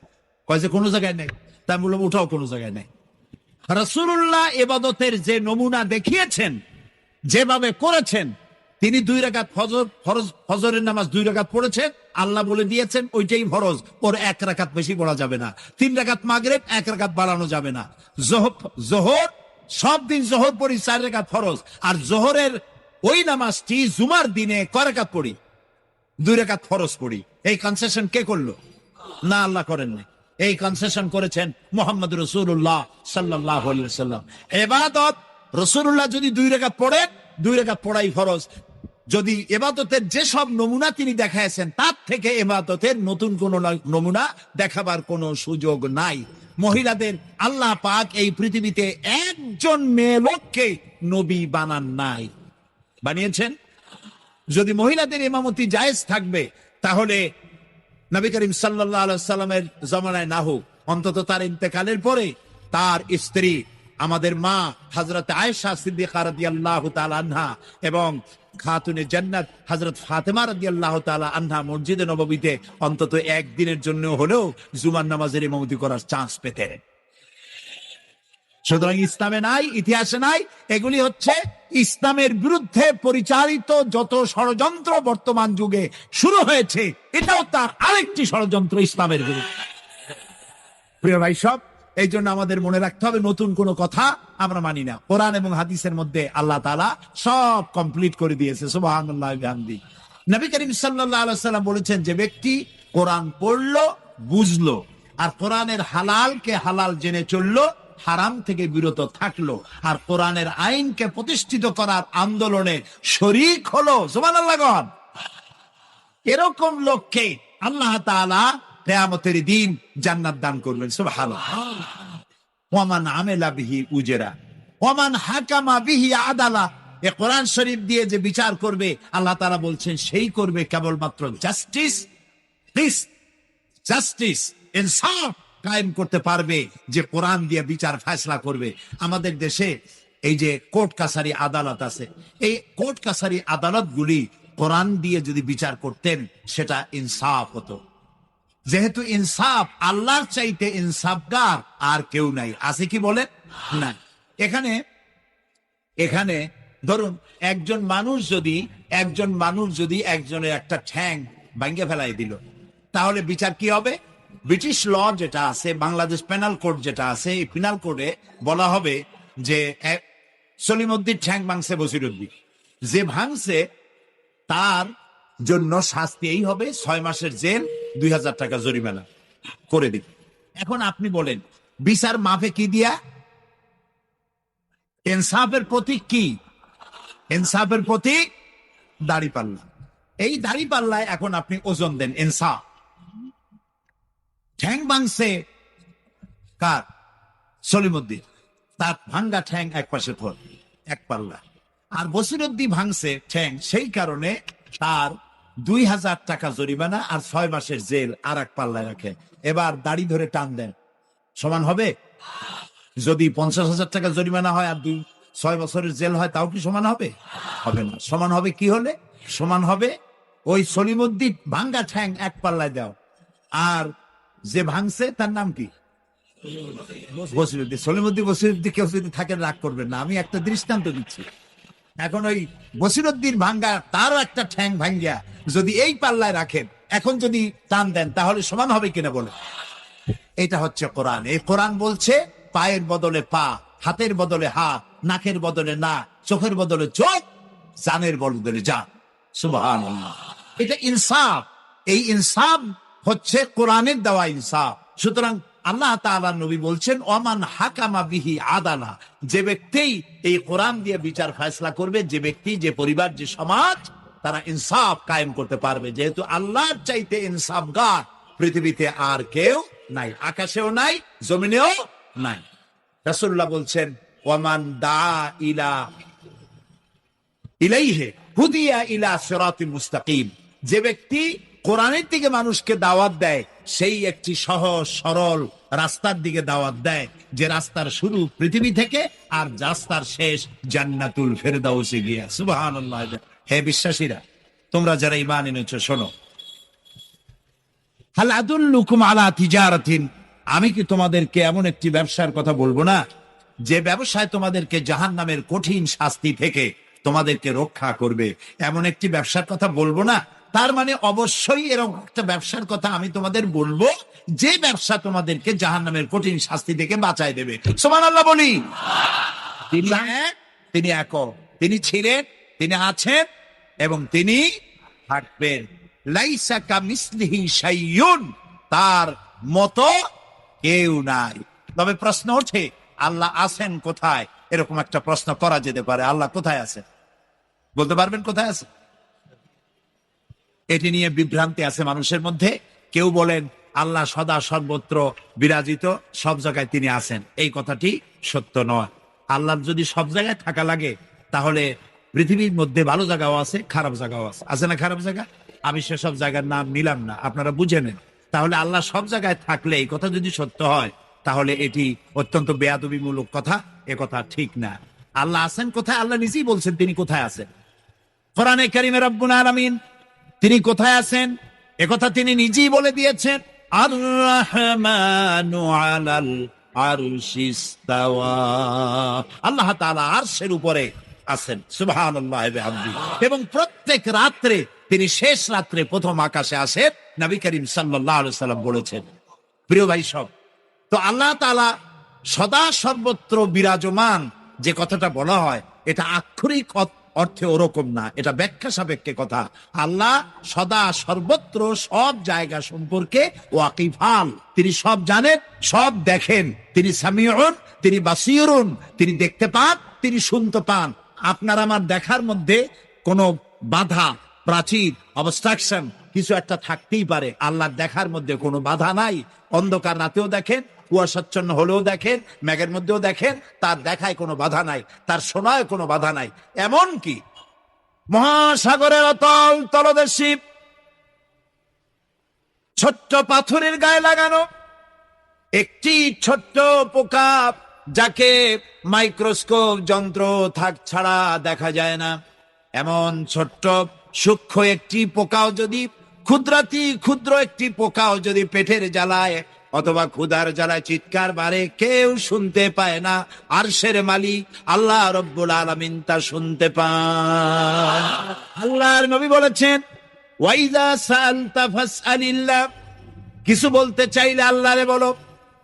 কয় যে কোনো জায়গায় নেই। তাই বললাম ওটাও কোনো জায়গায় নেই। রাসূলুল্লাহ ইবাদতের যে নমুনা দেখিয়েছেন, যেভাবে করেছেন, তিনি 2 রাকাত ফজরের নামাজ 2 রাকাত পড়েছেন, আল্লাহ বলে দিয়েছেন ওইটাই ফরজ, ওর 1 রাকাত বেশি পড়া যাবে না। 3 রাকাত মাগরিব, 1 রাকাত বাড়ানো যাবে না। জোহর সব দিন জোহর পড়ি 4 রাকাত ফরজ, আর জোহরের ওই নামাজটি জুমার দিনে কয় রাকাত পড়ি? 2 রাকাত ফরজ পড়ি। এই কনসেশন কে করলো? না, আল্লাহ করেন নাই। এই কনসেশন করেছেন মুহাম্মদ রাসূলুল্লাহ সাল্লাল্লাহু আলাইহি ওয়াসাল্লাম। ইবাদত রাসূলুল্লাহ যদি 2 রাকাত পড়েন, 2 রাকাত পড়াই ফরজ। যদি এবাদতের যেসব নমুনা তিনি দেখাইছেন তার থেকে এবাদতের নতুন কোন নমুনা দেখাবার কোনো সুযোগ নাই। মহিলাদের আল্লাহ পাক এই পৃথিবীতে একজন মেয়ে লোককে নবী বানান নাই, বানিয়েছেন? যদি মহিলাদের ইমামতি জায়েজ থাকবে তাহলে নবী করিম সাল্লাল্লাহু আলাইহি সাল্লামের জামানায় না হোক, অন্তত তার ইন্তেকালের পরে তার স্ত্রী আমাদের মা হযরত আয়েশা সিদ্দিকা রাদিয়াল্লাহু তাআলা আনহা এবং খাতুনে জান্নাত হযরত ফাতেমা রাদিয়াল্লাহু তাআলা আনহা মসজিদে নববীতে অন্তত একদিনের জন্য হলেও জুমার নামাজের ইমামতি করার চান্স পেতেন। সুতরাং ইসলামে নাই, ইতিহাসে নাই। এগুলি হচ্ছে ইসলামের বিরুদ্ধে পরিচালিত যত ষড়যন্ত্র বর্তমান যুগে শুরু হয়েছে, এটাও তার আরেকটি ষড়যন্ত্র ইসলামের বিরুদ্ধে। প্রিয় ভাই সব, এই জন্য আমাদের মনে রাখতে হবে নতুন কোন কথা আমরা মানি না। কোরআন এবং হাদিসের মধ্যে আল্লাহ তাআলা সব কমপ্লিট করে দিয়েছে। সুবহানাল্লাহ ওয়া বিহামদি। নবী করিম সাল্লাল্লাহু আলাইহি সাল্লাম বলেছেন, যে ব্যক্তি কোরআন পড়লো, বুঝলো, আর কোরআনের হালালকে হালাল জেনে চললো, হারাম থেকে বিরত থাকলো, আর কোরআনের আইনকে প্রতিষ্ঠিত করার আন্দোলনে শরীক হলো, সুবহানাল্লাহ গণ, এরকম লোককে আল্লাহ তাআলা কিয়ামতের দিন জান্নাত দান করবেন। সুবহানাল্লাহ। ওয়ামান আমিলা বিহি উজরা ওয়ামান হাকামা বিহি আদালা। এ কোরআন শরীফ দিয়ে যে বিচার করবে, আল্লাহ তাআলা বলছেন সেই করবে কেবলমাত্র জাস্টিস, জাস্টিস, ইনসাফ কায়েম করতে পারবে, যে কোরআন দিয়ে বিচার ফয়সালা করবে। আমাদের দেশে এই যে কোর্ট কাছারি আদালত আছে, এই কোর্ট কাছারি আদালতগুলি কোরআন দিয়ে যদি বিচার করতেন সেটা ইনসাফ হতো। যেহেতু ইনসাফ, আল্লাহর চাইতে ইনসাফগার আর কেউ নাই, আছে কি বলেন? না। এখানে ধরুন একজন মানুষ যদি একজনের একটা ঠ্যাং ভাঙে ফেলাই দিল, তাহলে বিচার কি হবে? ব্রিটিশ ল যেটা আছে, বাংলাদেশ পেনাল কোড যেটা আছে, এই পেনাল কোডে বলা হবে যে সলিমউদ্দিন ঠ্যাং ভাঙছে বসিরউদ্দিন, যে ভাঙছে তার জন্য শাস্তি এই হবে 6 মাসের জেল, 2000 টাকা জরিমানা করে দিন। এখন আপনি বলেন বিচার মাপে কি দিয়া? ইনসাফের প্রতীক কি? ইনসাফের প্রতীক দাড়িপাল্লা। এই দাড়িপাল্লায় এখন আপনি ওজন দেন ইনসাফ। ঠ্যাং ভাঙছে কার? সলিমউদ্দিন, তার ভাঙ্গা ঠ্যাং এক পাশে ধর, এক পাল্লা। আর বসিরউদ্দিন ভাঙছে ঠ্যাং, সেই কারণে তার 2000 টাকা জরিমানা আর 6 মাসের জেল আর এক পাল্লায় রাখে। এবার দাড়ি ধরে টান দেন, সমান হবে? যদি 50,000 টাকা জরিমানা হয় আর 6 বছরের জেল হয়, তাও কি সমান হবে? হবে না। সমান হবে কি হলে? সমান হবে ওই সলিমউদ্দিন ভাঙ্গা ঠ্যাং এক পাল্লায় দাও, আর যে ভাঙছে তার নাম কি? বসিরউদ্দিন। বসিরউদ্দিন কেউ যদি থাকেন রাগ করবেন না, আমি একটা দৃষ্টান্ত দিচ্ছি। এখন ওই বসিরউদ্দিন ভাঙ্গা, তারও একটা ঠ্যাং ভাঙ্গিয়া যদি এই পাল্লায় রাখেন, এখন যদি টান দেন তাহলে সমান হবে কিনা বলে? এটা হচ্ছে কোরআন। এই কোরআন বলছে পায়ের বদলে পা, হাতের বদলে হাত, নাকের বদলে নাক, চোখের বদলে চোখ, জানের বদলে জান। সুবহানাল্লাহ। এটা ইনসাফ। এই ইনসাফ হচ্ছে কোরআনের দেওয়া ইনসাফ। সুতরাং আল্লাহ তাআলা নবী বলছেন, ওমান হাকামা বিহি আদালা, যে ব্যক্তি এই কোরআন দিয়ে বিচার ফয়সালা করবে, যে ব্যক্তি, যে পরিবার, যে সমাজ, তারা ইনসাফ কায়েম করতে পারবে। যেহেতু আল্লাহর চাইতে ইনসাফগার পৃথিবীতে আর কেউ নাই, আকাশেও নাই, জমিনেও নাই। রাসূলুল্লাহ বলছেন, ওয়ামান দা ইলাইহি হুদিয়া ইলা সিরাতিল মুস্তাকিম, যে ব্যক্তি কোরআনের দিকে মানুষকে দাওয়াত দেয়, সেই একটি সহজ সরল রাস্তার দিকে দাওয়াত দেয়, যে রাস্তার শুরু পৃথিবী থেকে আর রাস্তার শেষ জান্নাতুল ফেরদাউসে গিয়া। সুবহানাল্লাহ। হে বিশ্বাসীরা, তোমরা যারা ঈমান এনেছো, শোনো, হাল আদুল্লুকুম আলা তিজারাতিন, আমি কি তোমাদেরকে এমন একটি ব্যবসার কথা বলবো না, যে ব্যবসায় তোমাদেরকে জাহান্নামের কঠিন শাস্তি থেকে তোমাদেরকে রক্ষা করবে? এমন একটি ব্যবসার কথা বলবো না? তার মানে অবশ্যই এরকম একটা ব্যবসার কথা আমি তোমাদের বলবো, যে ব্যবসা তোমাদেরকে জাহান্নামের কঠিন শাস্তি থেকে বাঁচায় দেবে। সুবহানাল্লাহ বলি। তিনি একক, তিনি ছিলেন, তিনি আছেন এবং তিনি থাকবেন। লাইসা কামিসলিহি শাইউন, তার মতো কেউ নাই। তবে প্রশ্ন ওঠে, আল্লাহ আছেন কোথায়? এরকম একটা প্রশ্ন করা যেতে পারে। আল্লাহ কোথায় আছেন? বলতে পারবেন কোথায় আছে? এটি নিয়ে বিভ্রান্তি আছে মানুষের মধ্যে। কেউ বলেন আল্লাহ সদা সর্বত্র বিরাজিত, সব জায়গায় তিনি আছেন। এই কথাটি সত্য নয়। আল্লাহর যদি সব জায়গায় থাকা লাগে, তাহলে পৃথিবীর মধ্যে ভালো জায়গাও আছে, খারাপ জায়গাও আছে। আছে না খারাপ জায়গা? আমি সেসব জায়গার নাম নিলাম না, আপনারা বুঝে নেন। তাহলে আল্লাহ সব জায়গায় থাকলে এই কথা যদি সত্য হয়, তাহলে এটি অত্যন্ত বেয়াদবিমূলক কথা। এ কথা ঠিক না। আল্লাহ আছেন কোথায়? আল্লাহ নিজেই বলছেন তিনি কোথায় আছেন। কোরআনে কারিমে রব্বুল আলামিন তিনি কোথায় আছেন একথা তিনি নিজেই বলে দিয়েছেন। আর রহমানু আলাল আরশি ইস্তাওয়া, আল্লাহ তাআলা আরশের উপরে আছেন। সুবহানাল্লাহি ওয়া বিহামদিহি। এবং প্রত্যেক রাত্রে তিনি শেষ রাত্রে প্রথম আকাশে আসেন, নবী করিম সাল্লাল্লাহু আলাইহি সাল্লাম বলেছেন। প্রিয় ভাই সব, তো আল্লাহ তাআলা সদা সর্বত্র বিরাজমান যে কথাটা বলা হয়, এটা আক্ষরিক অর্থে ওরকম না, এটা ব্যাখ্যা সাপেক্ষে কথা। আল্লাহ সদা সর্বত্র সব জায়গা সম্পর্কে ওয়াকিফান, তিনি সব জানেন, সব দেখেন। তিনি সামিউন, তিনি বাসিরুন, তিনি দেখতে পান, তিনি শুনতে পান। আপনার আমার দেখার মধ্যে কোনো বাধা, প্রাচীর, অবস্ট্রাকশন কিছু একটা থাকতেই পারে। আল্লাহর দেখার মধ্যে কোনো বাধা নাই। অন্ধকার রাতেও দেখেন, কুয়াশাচ্ছন্ন হলেও দেখেন, মেঘের মধ্যেও দেখেন, তার দেখায় কোনো বাধা নাই, তার শোনায় কোনো বাধা নাই। এমন কি মহাসাগরের অতল তলদেশে ছোট্ট পাথরের গায়ে লাগানো একটি ছোট্ট পোকা, যাকে মাইক্রোস্কোপ যন্ত্র থাক ছাড়া দেখা যায় না, এমন ছোট্ট সূক্ষ্ম একটি পোকাও যদি, ক্ষুদ্র একটি পোকাও যদি পেটের জ্বালায় অথবা ক্ষুধার জ্বালায় চিৎকার বাড়ে, কেউ শুনতে পায় না। আরশের মালিক আল্লাহ রব্বুল আলামিন তা শুনতে পান। আল্লাহর নবী বলেছেন, ওয়াইজা সালতা ফাসআলিল্লাহ, কিছু বলতে চাইলে আল্লাহরে বলো।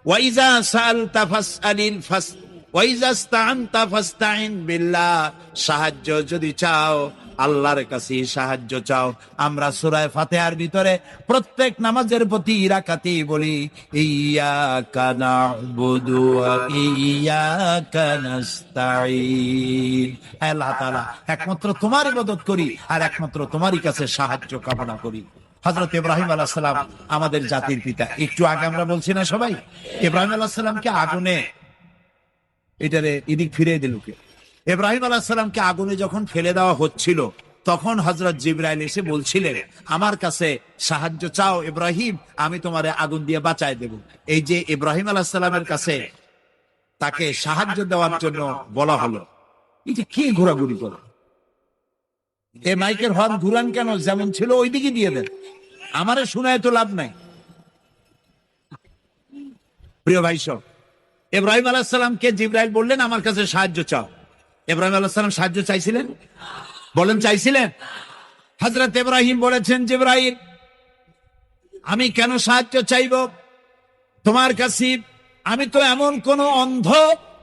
ওয়াইজা সালতা ফাসআলিল ফাস ওয়াইজা ইসতাআনতা ফাসতাইন বিল্লাহ, সাহায্য যদি চাও আল্লাহর কাছে সাহায্য চাও। আমরা সূরা ফাতিহার ভিতরে প্রত্যেক নামাজের প্রতি রাকাতে বলি, ইয়্যাকা না'বুদু ওয়া ইয়্যাকা নাস্তাঈন, আল্লাহ তাআলা একমাত্র তোমার ইবাদত করি আর একমাত্র তোমারই কাছে সাহায্য কামনা করি। হযরত ইব্রাহিম আলাইহিস সালাম আমাদের জাতির পিতা। একটু আগে আমরা বলছি না সবাই, ইব্রাহিম আলাইহিস সালামকে আগুনে, এটারে এদিক ফিরিয়ে দিল কে? ইব্রাহিম আলাইহিস সালামকে আগুনে যখন ফেলে দেওয়া হচ্ছিল, তখন হযরত জিবরাইল এসে বলছিলেন, আমার কাছে সাহায্য চাও ইব্রাহিম, আমি তোমারে আগুন দিয়ে বাঁচায় দেব। এই যে ইব্রাহিম আলাইহিস সালামের কাছে তাকে সাহায্য দেওয়ার জন্য বলা হলো, এটা কি ঘোরাঘুরি করে? এই মাইকের হর্ন ঘুরান কেন? যেমন ছিল ওই দিকে দিয়ে দেন, আমারে শোনায় তো লাভ নাই। প্রিয় ভাই সব, ইব্রাহিম আলাইহিস সালামকে জিবরাইল বললেন, আমার কাছে সাহায্য চাও। ইব্রাহিম আলাইহিস সালাম সাহায্য চাইছিলেন? বলেন চাইছিলেন? হযরত ইব্রাহিম বলেছেন, জিবরাইল আমি কেন সাহায্য চাইব তোমার কাছে? আমি তো এমন কোন অন্ধ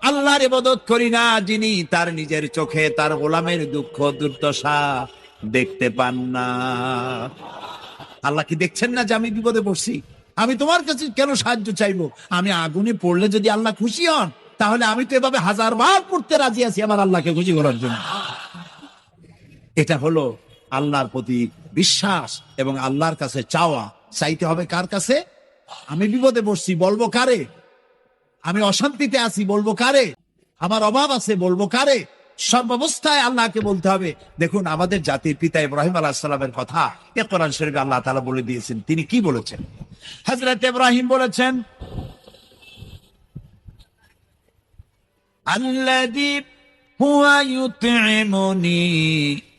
আল্লাহর ইবাদত করি না, যিনি তার নিজের চোখে তার গোলামের দুঃখ দুর্দশা দেখতে পান না। আল্লাহ কি দেখছেন না যে আমি বিপদে পড়ছি? আমি তোমার কাছে কেন সাহায্য চাইবো? আমি আগুনে পড়লে যদি আল্লাহ খুশি হন, তাহলে আমি তো এভাবে 1000 বার পড়তে রাজি আছি আমার আল্লাহকে খুশি করার জন্য। এটা হলো আল্লাহর প্রতি বিশ্বাস এবং আল্লাহর কাছে চাওয়া। চাইতে হবে কার কাছে? আমি বিপদে পড়ছি, বলবো কারে? আমি অশান্তিতে আছি, বলবো কারে? আমার অভাব আছে, বলবো কারে? সর্বাবস্থায় আল্লাহকে বলতে হবে। দেখুন আমাদের জাতির পিতা ইব্রাহিম আলাইহিস সালামের কথা এ কোরআন শরীফে আল্লাহ তাআলা বলে দিয়েছেন। তিনি কি বলেছেন? হযরত ইব্রাহিম বলেছেন, আল্লাযী হুয়া ইউতঈমুনি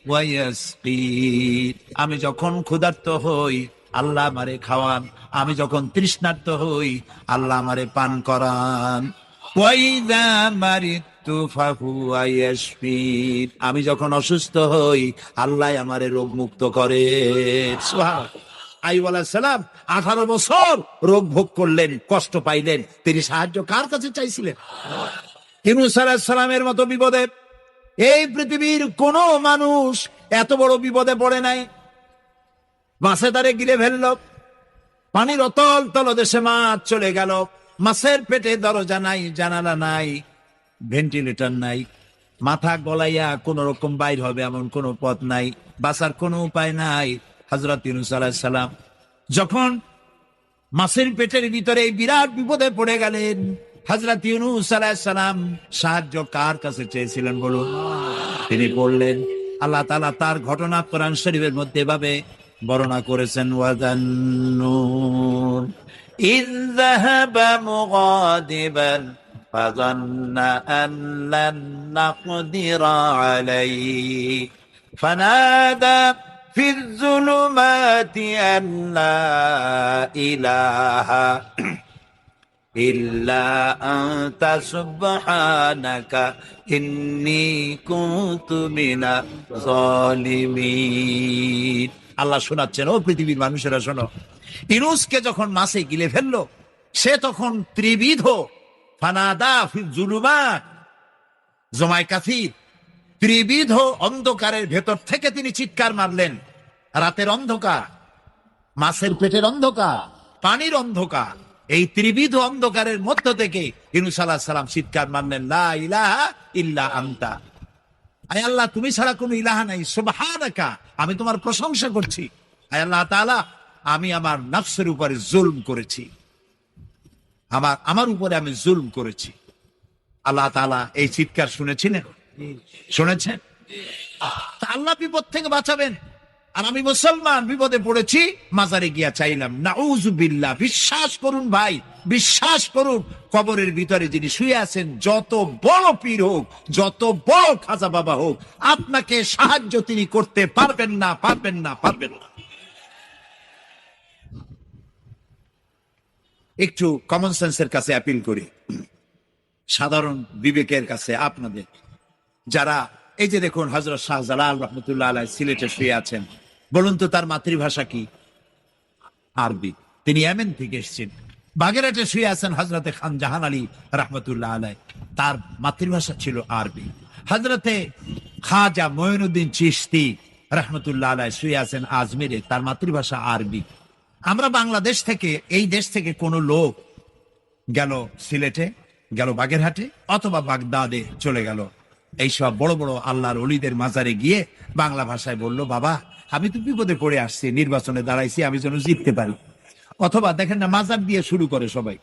ওয়া ইয়াসকিন, আমি যখন ক্ষুধার্ত হই আল্লাহ আমারে খাওয়ান, আমি যখন তৃষ্ণার্ত হই আল্লাহ আমারে পান করান। ওয়া ইযা মারিতু ফাহুয়া ইয়াশফিন, আমি যখন অসুস্থ হই আল্লাহ আমারে রোগ মুক্ত করে। সুবহানাল্লাহ। আইয়ুব আলাইহিস সালাম 18 বছর রোগ ভোগ করলেন, কষ্ট পাইলেন, তিনি সাহায্য কার কাছে চাইছিলেন? ইউনূস আলাইহিস সালামের মতো বিপদে এই পৃথিবীর কোন মানুষ এত বড় বিপদে পড়ে নাই। মাছে তারে গিলে ফেলল, পানির অতল তলদেশে মাছ চলে গেল, মাছের পেটে দরজা নাই, জানালা নাই, ভেন্টিলেটর নাই, মাথা গলাইয়া কোন রকম বাইর হবে এমন কোন পথ নাই, বাঁচার কোনো উপায় নাই। হযরত ইউনূস আলাইহিস সালাম যখন মাছের পেটের ভিতরে এই বিরাট বিপদে পড়ে গেলেন, হযরত ইউনূস আলাইহিস সালাম সাহায্য কার কাছে চেয়েছিলেন বলুন? তিনি বললেন, আল্লাহ তাআলা তার ঘটনা কোরআন শরীফের মধ্যে এভাবে বর্ণনা করেছেন, ওয়াজান্নুন ইয যাহাবা মুগাদিবান ফাযান্না আন লান নাকদিরা আলাইহি ফানাদা ফি যুলুমাতি আন লা ইলাহা ইল্লা আনতা সুবহানাকা ইন্নী কুনতু মিনাজ জালিমিন। আল্লাহ শোনাচ্ছেন, ও পৃথিবীর মানুষেরা শোনো, ইউনূসকে যখন মাছে গিলে ফেললো, সে তখন ত্রিবিধ ফানাদা ফি যুলুমাত জমায় কাসির, ত্রিবিধ অন্ধকারের ভেতর থেকে তিনি চিৎকার মারলেন। রাতের অন্ধকার, মাছের পেটের অন্ধকার, পানির অন্ধকার, এই ত্রিবিধ অন্ধকারের মধ্য থেকে ইউনূস আলাইহিস সালাম চিৎকার মারলেন, লা ইলাহা ইল্লা আনতা, আয় আল্লাহ তুমি ছাড়া কোনো ইলাহা নাই, সুবহানাকা, আমি তোমার প্রশংসা করছি। আয় আল্লাহ তাআলা, আমি আমার নফসের উপরে জুলম করেছি, আমার উপরে আমি জুলম করেছি। আল্লাহ তাআলা এই চিৎকার শুনেছিলেন, শুনেছেন? তা আল্লাহ বিপদ থেকে বাঁচাবেন, আর আমি মুসলমান বিপদে পড়েছি, মাজারে গিয়া চাইলাম, নাউযুবিল্লাহ। বিশ্বাস করুন ভাই, বিশ্বাস করুন, কবরের ভিতরে যিনি শুয়ে আছেন, যত বড় পীর হোক, যত বড় খাজা বাবা হোক, আপনাকে সাহায্য তিনি করতে পারবেন না, পারবেন না, পারবেন না। একটু কমন সেন্সের কাছে অ্যাপিল করি, সাধারণ বিবেকের কাছে আপনাদের, যারা এই যে দেখুন হযরত শাহজালাল রহমতুল্লাহ আলাইহি সিলেটে শুয়ে আছেন, বলুন তো তার মাতৃভাষা কি? আরবি। তিনি ইয়েমেন থেকে এসেছেন। বাগেরহাটে শুয়ে আছেন হযরতে খান জাহান আলী রহমতুল্লাহ আলাইহি, তার মাতৃভাষা ছিল আরবি। হযরতে খাজা মঈনুদ্দিন চিশতি রহমতুল্লাহ আলাইহি শুয়ে আছেন আজমিরে, তার মাতৃভাষা আরবি। আমরা বাংলাদেশ থেকে, এই দেশ থেকে কোনো লোক গেল সিলেটে, গেল বাগেরহাটে অথবা বাগদাদে চলে গেল, এইসব বড় বড় আল্লাহর ওলিদের মাজারে গিয়ে বাংলা ভাষায় বলল, বাবা আমি তো বিপদে পড়ে আসছি, নির্বাচনে দাঁড়াইছি, আমি যেন জিততে পারি। অথবা দেখেন না, মাজার দিয়ে শুরু করে সবাই।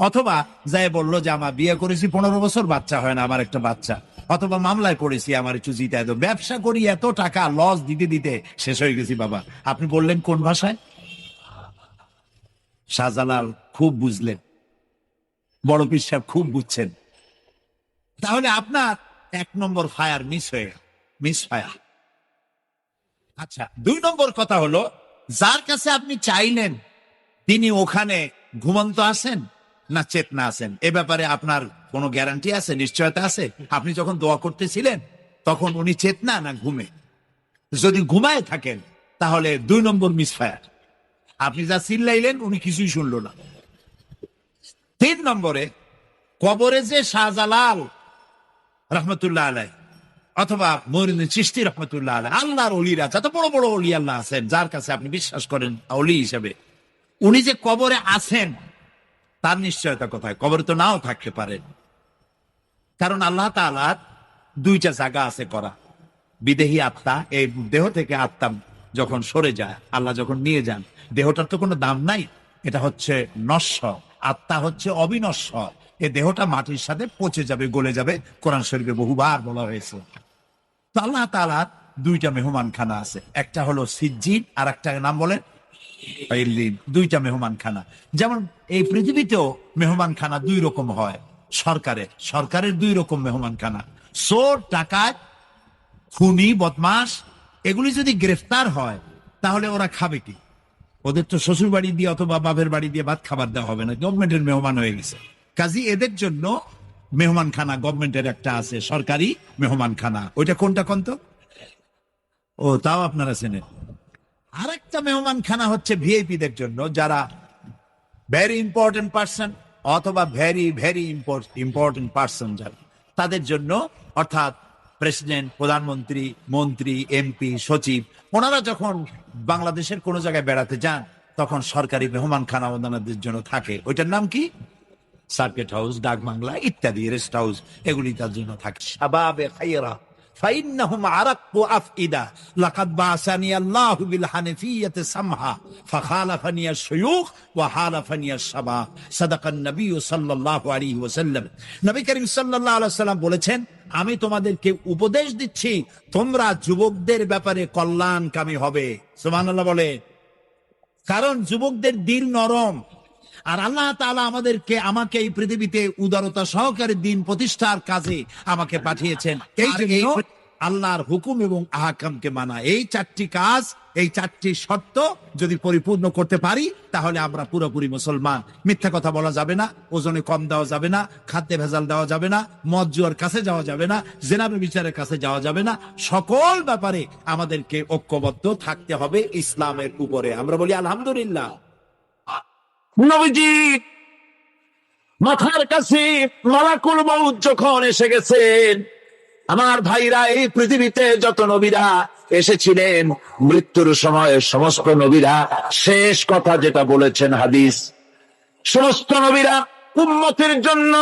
অথবা যায় বললো যে আমার বিয়ে করেছি 15 বছর, বাচ্চা হয় না, আমার একটা বাচ্চা। অথবা মামলায় পড়েছি, আমার একটু জিতায় দাও, ব্যবসা করি, এত টাকা লস দিতে দিতে শেষ হয়ে গেছি। বাবা আপনি বললেন কোন ভাষায়? শাহজালাল খুব বুঝলেন, বড় পীর সাহেব খুব বুঝছেন। তাহলে আপনার 1 নম্বর ফায়ার মিস ফায়ার। আচ্ছা, 2 নম্বর কথা হলো, যার কাছে আপনি চাইলেন তিনি ওখানে ঘুমন্ত আছেন না চেতনা আছেন, এ ব্যাপারে আপনার কোনো গ্যারান্টি আছে, নিশ্চয়তা আছে? আপনি যখন দোয়া করতেছিলেন তখন উনি চেতনা না ঘুমে? যদি ঘুমায় থাকেন তাহলে 2 নম্বর মিস ফায়ার। আপনি যা চিল্লাইলেন উনি কিছুই শুনলো না। 3 নম্বরে, কবরে যে শাহজালাল রহমতুল্লাহ আলাইহি অথবা মঈনুদ্দিন চিশতি রহমতুল্লাহ আলাইহি, আল্লাহর ওলিরা, যত বড় বড় ওলি আল্লাহ আছেন, যার কাছে আপনি বিশ্বাস করেন ওলি হিসেবে, উনি যে কবরে আছেন তার নিশ্চয়তা কোথায়? কবরে তো নাও থাকতে পারেন, কারণ আল্লাহ তাআলার 2টা জায়গা আছে করা। বিদেহী আত্মা, এই দেহ থেকে আত্মা যখন সরে যায়, আল্লাহ যখন নিয়ে যান, দেহটার তো কোনো দাম নাই, এটা হচ্ছে নশ্বর, আত্মা হচ্ছে অবিনশ্বর। এ দেহটা মাটির সাথে পচে যাবে, গলে যাবে, কোরআন শরীফে বহুবার বলা হয়েছে। তো আল্লাহ তাআলার 2টা মেহমানখানা আছে, একটা হলো সিজ্জিন, আর একটা নাম বলেন ইল্লিন। 2টা মেহমানখানা। যেমন এই পৃথিবীতেও মেহমানখানা 2 রকম হয়। সরকারের 2 রকম মেহমানখানা। চোর, ডাকাত, খুনি, বদমাস, এগুলি যদি গ্রেফতার হয় তাহলে ওরা খাবে কি? ওদের তো শ্বশুর বাড়ি দিয়ে অথবা বাপের বাড়ি দিয়ে ভাত খাবার দেওয়া হবে না, গভর্নমেন্টের মেহমান হয়ে গেছে। কাজী এদের জন্য মেহমানখানা গভর্নমেন্টের একটা আছে, সরকারি মেহমানখানা। ওইটা কোনটা কোন তো? ও, তাও আপনারা চেনেন। আরেকটা মেহমানখানা হচ্ছে ভিআইপিদের জন্য, যারা ভেরি ইম্পর্টেন্ট পার্সন অথবা ভেরি ভেরি ইম্পর্টেন্ট পার্সন, যারা তাদের জন্য, অর্থাৎ প্রেসিডেন্ট, প্রধানমন্ত্রী, মন্ত্রী, এমপি, সচিব, ওনারা যখন বাংলাদেশের কোন জায়গায় বেড়াতে যান তখন সরকারি মেহমানখানা ওনাদের জন্য থাকে। ওইটার নাম কি? সার্কিট হাউস, ডাক বাংলা ইত্যাদি, রেস্ট হাউস, এগুলি তার জন্য থাকে। শাবাবে খায়রা, ফাইন্নাহুম আরাক্কু আফইদা লাকাদ বাসানি আল্লাহু বিল হানিফিয়্যাতি সামহা ফাখালাফানি আশ-শুয়ুখ ওয়া হালাফানি আশ-শাবাব। সাদাকান নবী সাল্লাল্লাহু আলাইহি ওয়াসাল্লাম। নবী করিম সাল্লাল্লাহু আলাইহি ওয়াসাল্লাম বলেছেন, আমি তোমাদেরকে উপদেশ দিচ্ছি, তোমরা যুবকদের ব্যাপারে কল্যাণকামী হবে। সুবহানাল্লাহ বলে। কারণ যুবকদের দিল নরম, আর আল্লাহ তাআলা আমাকে এই পৃথিবীতে উদারতা সহকারে দিন প্রতিষ্ঠার কাজে আমাকে পাঠিয়েছেন। এই আল্লাহর হুকুম এবং আহকামকে মানা, এই চারটি কাজ, এই চারটি শর্ত যদি পরিপূর্ণ করতে পারি, তাহলে আমরা পুরোপুরি মুসলমান। মিথ্যা কথা বলা যাবে না, ওজনে কম দেওয়া যাবে না, খাদ্যে ভেজাল দেওয়া যাবে না, মদ জুয়ার কাছে যাওয়া যাবে না, জেনাবে বিচারের কাছে যাওয়া যাবে না। সকল ব্যাপারে আমাদেরকে ঐক্যবদ্ধ থাকতে হবে ইসলামের উপরে। আমরা বলি আলহামদুলিল্লাহ। নবীজি মাথার কাছে মালাকুল মউত যখন এসে গেছেন, আমার ভাইরা, এই পৃথিবীতে যত নবীরা এসেছিলেন, মৃত্যুর সময় সমস্ত নবীরা শেষ কথা যেটা বলেছেন, হাদিস, সমস্ত নবীরা উম্মতের জন্য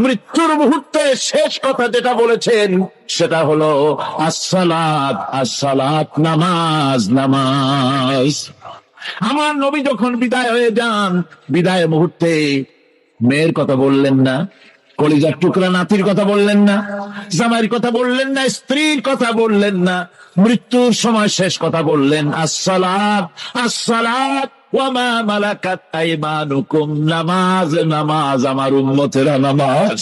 মৃত্যুর মুহূর্তে শেষ কথা যেটা বলেছেন সেটা হলো আসসালাত, আসসালাত, নামাজ, নামাজ। আমার নবী যখন বিদায় হয়ে যান, বিদায় মুহূর্তে মেয়ের কথা বললেন না, কলিজার টুকরা নাতির কথা বললেন না, জামাইয়ের কথা বললেন না, স্ত্রীর কথা বললেন না, মৃত্যুর সময় শেষ কথা বললেন আসসালাত, আসসালাত ওয়া মা মালাকাত আইমানুকুম, নামাজ, নামাজ, আমার উম্মতেরা নামাজ,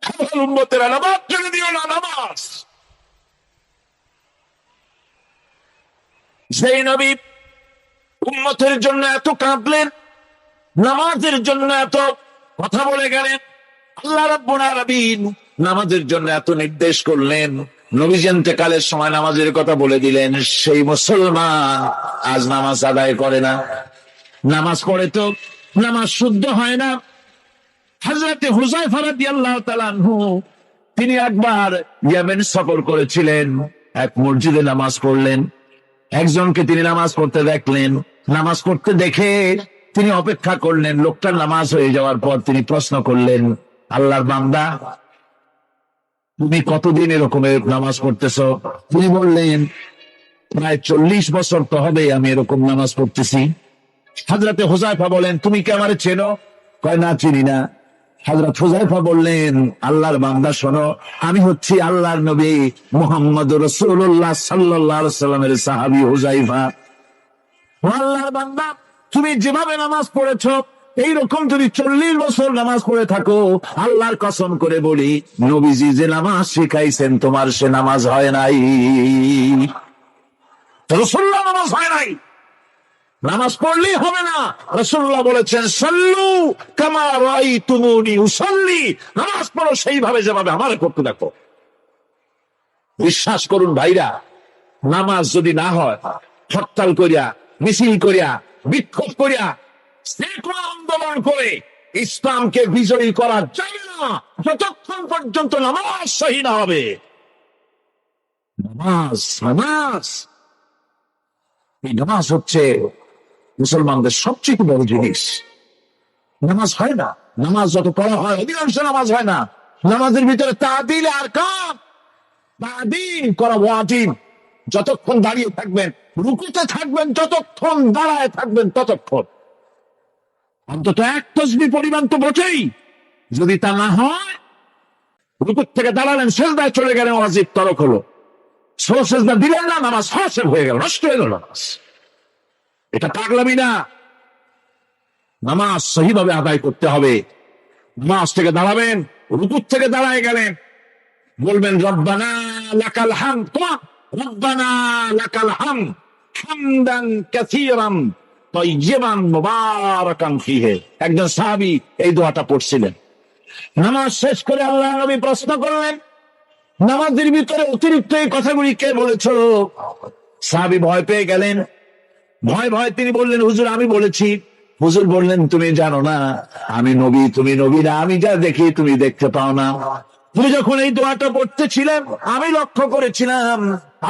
আমার উম্মতেরা নামাজ ছেড়ে দিও না, নামাজ। সেই নবী উম্মতের জন্য এত কাঁদলেন, নামাজের জন্য এত কথা বলে গেলেন, আল্লাহ রাব্বুল আলামিন নামাজের জন্য এত নির্দেশ করলেন, নবীজি ইন্তেকালের সময় নামাজের কথা বলে দিলেন। সেই মুসলমান আজ নামাজ আদায় করে না, নামাজ পড়ে তো নামাজ শুদ্ধ হয় না। হযরতে হুযায়ফা রাদিয়াল্লাহু তাআলা আনহু, তিনি একবার ইয়েমেন সফর করেছিলেন, এক মসজিদে নামাজ পড়লেন, একজনকে তিনি নামাজ পড়তে দেখলেন, নামাজ পড়তে দেখে তিনি অপেক্ষা করলেন, লোকটার নামাজ হয়ে যাওয়ার পর তিনি প্রশ্ন করলেন, আল্লাহর বান্দা, তুমি কতদিন এরকমের নামাজ পড়তেছ? তিনি বললেন, প্রায় 40 বছর তো হবে আমি এরকম নামাজ পড়তেছি। হযরতে হুযায়ফা বলেন, তুমি কি আমারে চেনো? কয়, না, চিনি না। হযরত হুযায়ফা বললেন, আল্লাহর বান্দা শোনো, আমি হচ্ছি আল্লাহর নবী মুহাম্মদ রাসূলুল্লাহ সাল্লাল্লাহু আলাইহি ওয়াসাল্লামের সাহাবী হুযায়ফা। আল্লাহর বান্দা, তুমি যেভাবে নামাজ পড়েছ এইরকম যদি 40 বছর নামাজ পড়ে থাকো, আল্লাহর কসম করে বলি, নবীজি যে নামাজ শিখাইছেন তোমার সে নামাজ হয় নাই, রাসূলুল্লাহ নামাজ হয় নাই। নামাজ পড়লেই হবে না, রাসূলুল্লাহ বলেছেন, সাল্লু কামা রাআইতুমুনি উসাল্লি, নামাজ পড়ো সেইভাবে যেভাবে আমারে করতে দেখো। বিশ্বাস করুন ভাইরা, নামাজ যদি না হয়, হরতাল করিয়া, মিছিল করিয়া, বিক্ষোভ করিয়া, সেকুলার আন্দোলন করে ইসলামকে বিজয়ী করা যাবে না যতক্ষণ পর্যন্ত নামাজ সহি না হবে। নামাজ, নামাজ, এই নামাজ হচ্ছে মুসলমানদের সবচেয়ে বড় জিনিস। নামাজ হয় না, নামাজ যত পড়া হয় অধিকাংশ নামাজ হয় না। নামাজের ভিতরে তাদিল আর কাম, তাদিল করা ওয়াজিব। যতক্ষণ দাঁড়িয়ে থাকবেন, রুকুতে থাকবেন, যতক্ষণ দাঁড়ায় থাকবেন ততক্ষণ অন্তত এক তাসবিহ পরিমাণ তো বটেই। যদি তা না হয়, রুকুর থেকে দাঁড়ালেন, সেজদায় চলে গেলেন, ওয়াজিব তরক হলো, সেজদা দিলেন না, নামাজ ফাসেদ হয়ে গেল, নষ্ট হয়ে গেল নামাজ। এটা পাগলামি না, নামাজ সহিভাবে আদায় করতে হবে। নামাজ থেকে দাঁড়াবেন, রুকুর থেকে দাঁড়ায় গেলেন, বলবেন রব্বানা লাকাল হামদ, রব্বানা লাকাল হামদ হামদান কাসীরান তাইয়িবান মুবারাকান ফীহি। একজন সাহাবী এই দোয়াটা পড়ছিলেন। নামাজ শেষ করে আল্লাহর নবী প্রশ্ন করলেন, নামাজের ভিতরে অতিরিক্ত এই কথাগুলি কে বলেছ? সাহাবী ভয় পেয়ে গেলেন। ভয় ভয় তিনি বললেন, হুজুর আমি বলেছি। হুজুর বললেন, তুমি জানো না আমি নবী, তুমি নবী না, আমি যা দেখি তুমি দেখতে পাও না। তুমি যখন এই দোয়াটা পড়তেছিলেন, আমি লক্ষ্য করেছিলাম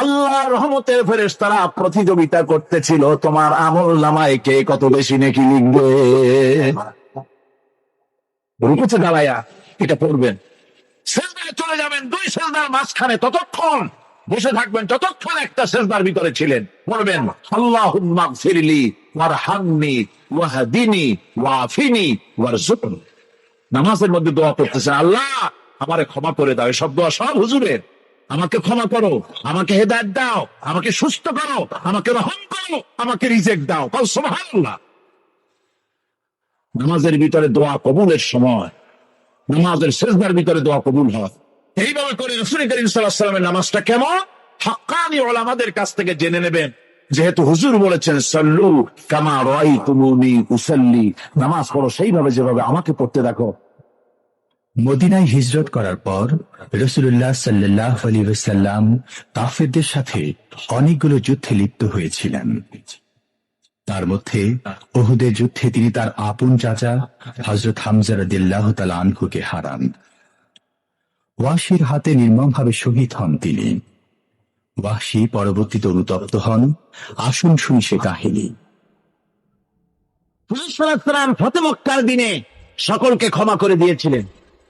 আল্লাহর রহমতের ফেরেশতারা প্রতিযোগিতা করতেছিল তোমার আমল নামায় কে কত বেশি নেকি লিখবে। রুকুতে দাঁড়ায়া এটা পড়বেন, সেজদায় চলে যাবেন, দুই সেজদার মাঝখানে ততক্ষণ বসে থাকবেন যতক্ষণ একটা সেজদার ভিতরে ছিলেন। বলবেন আল্লাহুম্মা গফিরলি ওয়ারহামনি ওয়াহদিনি ওয়াআফিনি ওয়ারযুকনি। নামাজের মধ্যে দোয়া করতেছেন, আল্লাহ আমারে ক্ষমা করে দাও। এসব দোয়া সব হুজুরের। আমাকে ক্ষমা করো, আমাকে হেদায়েত দাও, আমাকে সুস্থ করো, আমাকে রহম করো, আমাকে রিজেক দাও। কও সুবহানাল্লাহ। নামাজের ভিতরে দোয়া কবুলের সময়, নামাজের সেজদার ভিতরে দোয়া কবুল হয়। এইভাবে করে রাসূল করিম সাল্লাল্লাহু আলাইহি ওয়াসাল্লামের নামাজটা কেমন হাক্কানি উলামাদের কাছ থেকে জেনে নেবেন। যেহেতু হুজুর বলেছেন সাল্লু কামা রাআইতুমুনি উসাল্লি, নামাজ পড়ো সেইভাবে যেভাবে আমাকে পড়তে দেখো। মদিনায় হিজরত করার পর রাসূলুল্লাহ সাল্লাল্লাহু আলাইহি ওয়াসাল্লাম কাফেরদের সাথে অনেকগুলো যুদ্ধে লিপ্ত হয়েছিলেন। তার মধ্যে উহুদের যুদ্ধে তিনি তার আপন চাচা হযরত হামজা রাদিয়াল্লাহু তাআলা আনহুকে হারান। ওয়াহশীর হাতে নির্মমভাবে শহীদ হন তিনি। ওয়াহশী পরবর্তীতে অনুতপ্ত হন। আসুন শুনি সে কাহিনী। হুজুর সাল্লাল্লাহু আলাইহি ওয়াসাল্লাম ফতে মক্কার দিনে সকলকে ক্ষমা করে দিয়েছিলেন,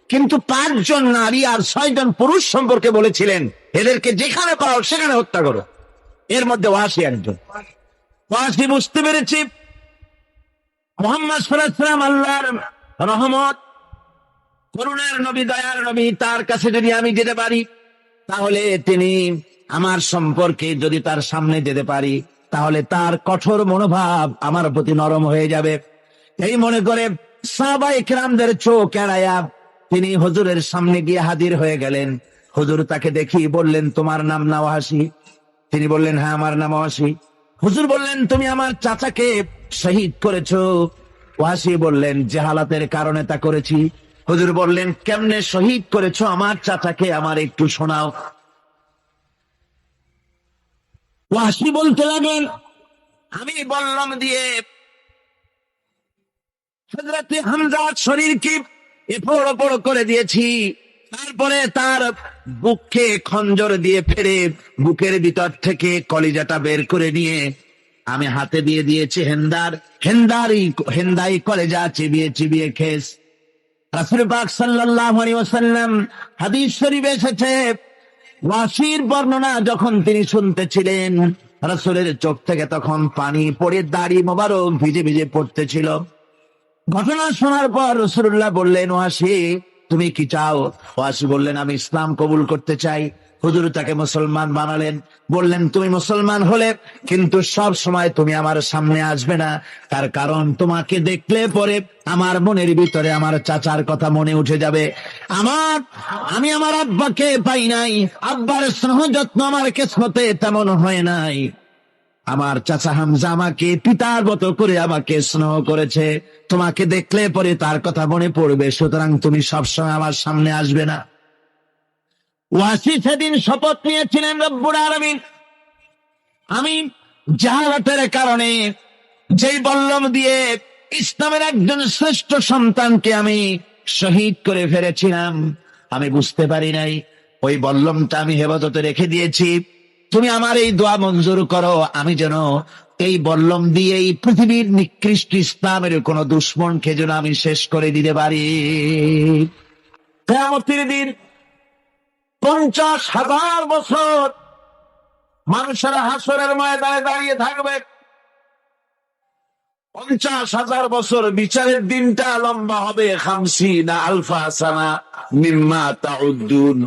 কিন্তু 5 জন নারী আর 6 জন পুরুষ সম্পর্কে বলেছিলেন এদেরকে যেখানে পাও সেখানে হত্যা করো। এর মধ্যে ওয়াহশী একজন। ওয়াহশী বুঝতে পেরেছি মুহাম্মদ সাল্লাল্লাহু আলাইহি ওয়াসাল্লাম আল্লাহর রহমত, করুণার নবী, দয়ার নবী, তার কাছে যদি আমি যেতে পারি তাহলে তিনি আমার সম্পর্কে, যদি তার সামনে যেতে পারি তাহলে তার কঠোর মনোভাব আমার প্রতি নরম হয়ে যাবে। এই মনে করে সাহাবায়ে কেরামদের চোখ এড়ায়া তিনি হুজুরের সামনে গিয়ে হাজির হয়ে গেলেন। হুজুর তাকে দেখি বললেন, তোমার নাম না ওয়াহশী? তিনি বললেন, হ্যাঁ আমার নাম ওয়াহশী। হুজুর বললেন, তুমি আমার চাচাকে শহীদ করেছো? ওয়াহশী বললেন, জাহালাতের কারণে তা করেছি। হুজুর বললেন, কেমনে শহীদ করেছো আমার চাচাকে, আমার একটু শোনাও। ওয়াহশী বলতে লাগলেন, আমি বললাম দিয়ে হযরত হামজার শরীরকে এপড় ওপড় করে দিয়েছি, তারপরে তার বুককে খঞ্জর দিয়ে ফেরে বুকের ভিতর থেকে কলিজাটা বের করে নিয়ে আমি হাতে দিয়ে দিয়েছি হেন্দাই কলেজা চিবিয়ে চিবিয়ে খেস। রাসূল পাক সাল্লাল্লাহু আলাইহি ওয়াসাল্লাম হাদিস শরীফে এসেছে, ওয়াহশীর বর্ণনা যখন তিনি শুনতেছিলেন রাসূলের চোখ থেকে তখন পানি পড়ে দাড়ি মোবারক ভিজে ভিজে পড়তেছিল। ঘটনা শোনার পর রাসূলুল্লাহ বললেন, ওয়াহশী তুমি কি চাও? ওয়াহশী বললেন, আমি ইসলাম কবুল করতে চাই। হুজুর তাকে মুসলমান বানালেন। বললেন, তুমি মুসলমান হলে কিন্তু সব সময় তুমি আমার সামনে আসবে না, তার কারণ তোমাকে দেখলে পরে আমার মনের ভিতরে আমার চাচার কথা মনে উঠে যাবে। আমি আমার আব্বাকে পাই নাই, আব্বার স্নেহ যত্ন আমার কিসমতে তেমন হয় নাই। আমার চাচা হামজা আমাকে পিতার মতো করে আমাকে স্নেহ করেছে, তোমাকে দেখলে পরে তার কথা মনে পড়বে, সুতরাং তুমি সবসময় আমার সামনে আসবে না। ওয়াহশী সেদিন শপথ নিয়েছিলেন, রব্বুল আলামিন আমি জাহালাতের কারণে যেই বল্লম দিয়ে ইসলামের একজন শ্রেষ্ঠ সন্তানকে আমি শহীদ করে ফেলেছিলাম, আমি বুঝতে পারি নাই, ওই বল্লমটা আমি হেফাজতে রেখে দিয়েছি। তুমি আমার এই দোয়া মঞ্জুর করো, আমি যেন এই বল্লম দিয়ে এই পৃথিবীর নিকৃষ্ট ইসলামের কোন দুশ্মনকে যেন আমি শেষ করে দিতে পারি। কিয়ামতের দিন 50,000 বছর মানুষেরা হাসরের ময়দানে দাঁড়িয়ে থাকবে। 50,000 বছর বিচারের দিনটা লম্বা হবে 50,000 সানা মিম্মা তাউদ্দুন।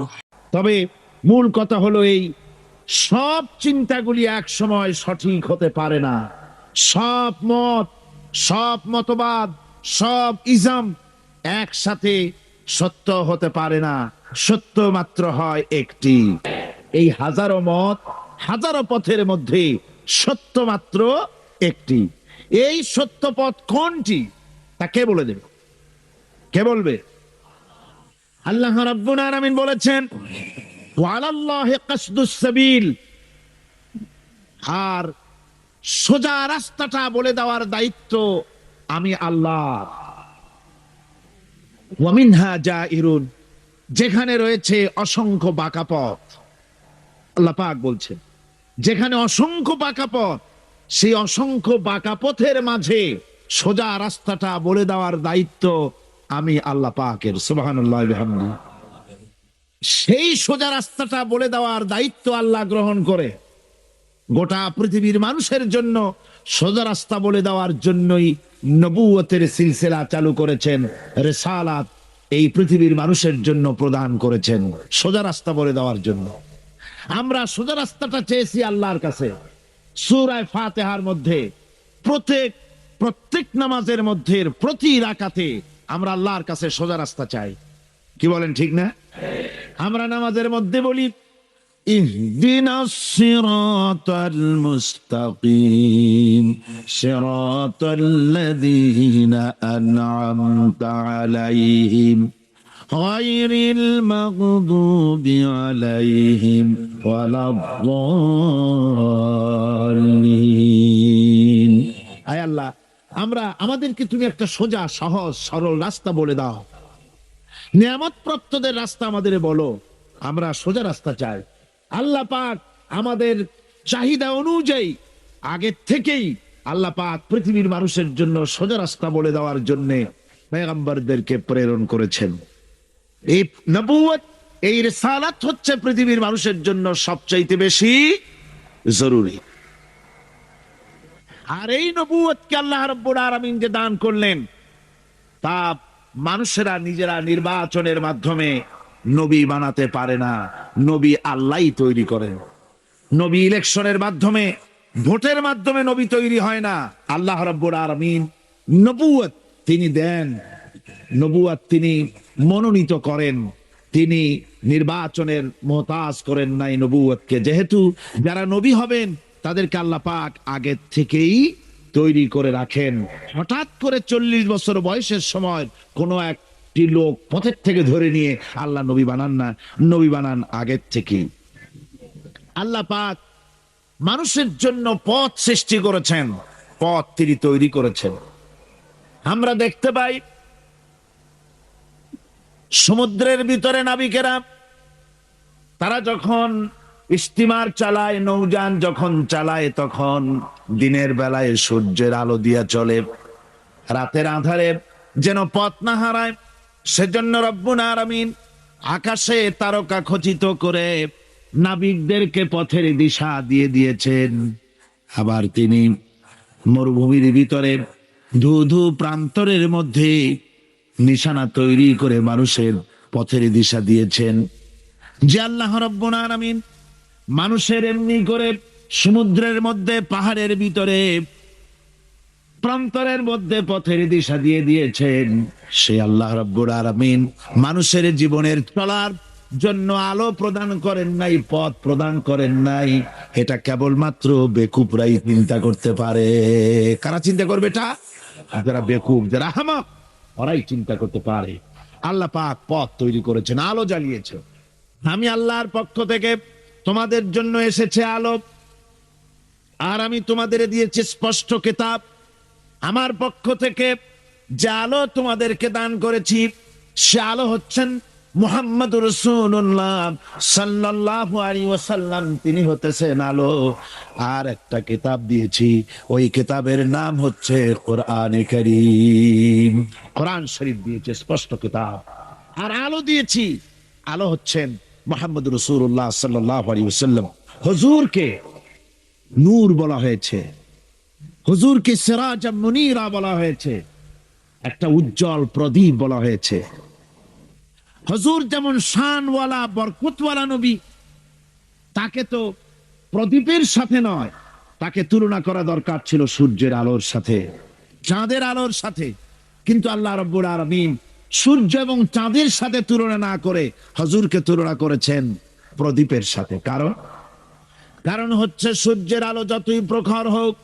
তবে মূল কথা হলো এই, সব চিন্তাগুলি এক সময় সঠিক হতে পারে না। সব মত, সব মতবাদ, সব ইজম একসাথে সত্য হতে পারে না। সত্য মাত্র হয় একটি। এই হাজারো মত, হাজারো পথের মধ্যে সত্য মাত্র একটি। এই সত্য পথ কোনটি তা কে বলে দেবে? কে বলবে? আল্লাহ রাব্বুল আলামিন বলেছেন, ওয়ালাল্লাহি কাসদুস সাবিল, আর সোজা রাস্তাটা বলে দেওয়ার দায়িত্ব আমি আল্লাহ। ওয়া মিনহা জাইরুন, যেখানে রয়েছে অসংখ্য বাঁকা পথ, আল্লাহ পাক বলছেন যেখানে অসংখ্য বাঁকা পথ, সেই অসংখ্য বাঁকা পথের মাঝে সোজা রাস্তাটা বলে দেওয়ার দায়িত্ব আমি আল্লাহ পাকের। সুবহানাল্লাহি ওয়া বিহামদিহি। সেই সোজা রাস্তাটা বলে দেওয়ার দায়িত্ব আল্লাহ গ্রহণ করে গোটা পৃথিবীর মানুষের জন্য সোজা রাস্তা বলে দেওয়ার জন্যই নবুয়তের সিলসিলা চালু করেছেন, রিসালাত এই পৃথিবীর মানুষের জন্য প্রদান করেছেন সোজা রাস্তা বলে দেওয়ার জন্য। আমরা সোজা রাস্তাটা চেয়েছি আল্লাহর কাছে। সূরা ফাতিহার মধ্যে প্রত্যেক নামাজের মধ্যে প্রতি রাকাতে আমরা আল্লাহর কাছে সোজা রাস্তা চাই। কি বলেন, ঠিক না? আমরা নামাজের মধ্যে বলি ইহদিনাস সিরাতাল মুস্তাকিম সিরাতাল্লাযীনা আন'আমতা আলাইহিম গায়রিল মাগদুবি আলাইহিম ওয়ালাদ-দাল্লিন। আয় আল্লাহ, আমাদেরকে তুমি একটা সোজা সহজ সরল রাস্তা বলে দাও, নিয়ামত প্রাপ্তদের রাস্তা আমাদের বলো। আমরা সোজা রাস্তা চাই। আল্লাহ পাক আমাদের চাহিদা অনুযায়ী আগে থেকেই আল্লাহ পাক পৃথিবীর মানুষের জন্য সোজা রাস্তা বলে দেওয়ার জন্য পয়গম্বরদেরকে প্রেরণ করেছেন। এই নবুয়ত, এই রিসালাত হচ্ছে পৃথিবীর মানুষের জন্য সবচাইতে বেশি জরুরি। আর এই নবুয়তকে আল্লাহ রাব্বুল আলামিন যে দান করলেন, তা মানুষেরা নিজেরা নির্বাচনের মাধ্যমে নবী বানাতে পারে না, নবী আল্লাহই তৈরি করেন। নবী ইলেকশনের মাধ্যমে, ভোটের মাধ্যমে নবী তৈরি হয় না। আল্লাহ রাব্বুল আলামিন নবুয়ত তিনি দেন, নবুয়ত তিনি মনোনীত করেন, তিনি নির্বাচনের মুহতাজ করেন নাই নবুয়তকে। যেহেতু যারা নবী হবেন তাদেরকে আল্লাহ পাক আগে থেকেই তৈরি করে রাখেন। হঠাৎ করে 40 বছর বয়সের সময় কোন একটি লোক পথের থেকে ধরে নিয়ে আল্লাহ নবী বানান না, নবী বানান আগের থেকেই। আল্লাহ পাক মানুষের জন্য পথ সৃষ্টি করেছেন, পথ তিনি তৈরি করেছেন। আমরা দেখতে পাই সমুদ্রের ভিতরে নাবিকেরা তারা যখন স্টিমার চালায়, নৌযান যখন চালায়, তখন দিনের বেলায় সূর্যের আলো দিয়া চলে, রাতের আঁধারে যেন পথ না হারায় সেজন্য রব্বুল আলামিন আকাশে তারকা খচিত করে নাবিকদেরকে পথের দিশা দিয়ে দিয়েছেন। আবার তিনি মরুভূমির ভিতরে ধু প্রান্তরের মধ্যে নিশানা তৈরি করে মানুষের পথের দিশা দিয়েছেন। যে আল্লাহ রাব্বুল আলামিন মানুষের এমনি করে সমুদ্রের মধ্যে, পাহাড়ের ভিতরে, প্রান্তরের মধ্যে পথের দিশা দিয়ে দিয়েছেন, সে আল্লাহ রাব্বুল আলামিন মানুষের জীবনের চলার জন্য আলো প্রদান করেন নাই, পথ প্রদান করেন নাই। এটা কেবলমাত্র বেকুবরাই চিন্তা করতে পারে। কারা চিন্তা করবে এটা? যারা বেকুব, যারা আহমক, ওরাই চিন্তা করতে পারে। আল্লাহ পাক পথ তৈরি করেছেন, আলো জ্বালিয়েছে। আমি আল্লাহর পক্ষ থেকে তোমাদের জন্য এসেছে আলো, আর আমি তোমাদের দিয়েছি স্পষ্ট কিতাব। আমার পক্ষ থেকে যে আলো তোমাদেরকে দান করেছি, সে আলো হচ্ছেন মুহাম্মদুর রাসূলুল্লাহ সাল্লাল্লাহু আলাইহি ওয়াসাল্লাম, তিনি হতেছেন আলো। আর একটা কিতাব দিয়েছি, ওই কিতাবের নাম হচ্ছে কোরআনে কারীম। কোরআন শরীফ দিয়েছে, স্পষ্ট কিতাব। আর আলো দিয়েছি, আলো হচ্ছেন মুহাম্মদুর রাসূলুল্লাহ সাল্লাল্লাহু আলাইহি ওয়াসাল্লাম। হুজুরকে নূর বলা হয়েছে, হুজুরকে সিরাজাম মুনীরা বলা হয়েছে, একটা উজ্জ্বল প্রদীপ বলা হয়েছে। হুজুর যেমন শানওয়ালা, বরকতওয়ালা নবী, তাকে তো প্রদীপের সাথে নয়, তাকে তুলনা করা দরকার ছিল সূর্যের আলোর সাথে, চাঁদের আলোর সাথে। কিন্তু আল্লাহ রাব্বুল আলামিন সূর্য এবং চাঁদের সাথে তুলনা না করে হুজুরকে তুলনা করেছেন প্রদীপের সাথে। কারণ হচ্ছে সূর্যের আলো যতই প্রখর হোক,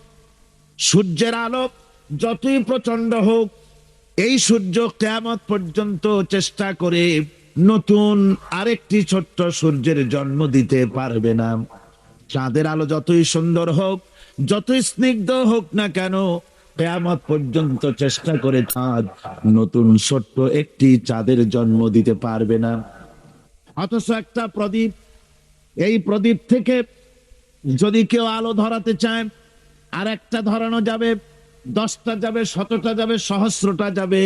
সূর্যের আলো যতই প্রচন্ড হোক, এই সূর্য কিয়ামত পর্যন্ত চেষ্টা করে নতুন আরেকটি ছোট্ট সূর্যের জন্ম দিতে পারবে না। চাঁদের আলো যতই সুন্দর হোক, যতই স্নিগ্ধ হোক না কেন, কিয়ামত পর্যন্ত চেষ্টা করে চাঁদ নতুন ছোট্ট একটি চাঁদের জন্ম দিতে পারবে না। অথচ একটা প্রদীপ, এই প্রদীপ থেকে যদি কেউ আলো ধরাতে চায়, আর একটা ধরানো যাবে, 10টা যাবে, 100টা যাবে, সহস্রটা যাবে।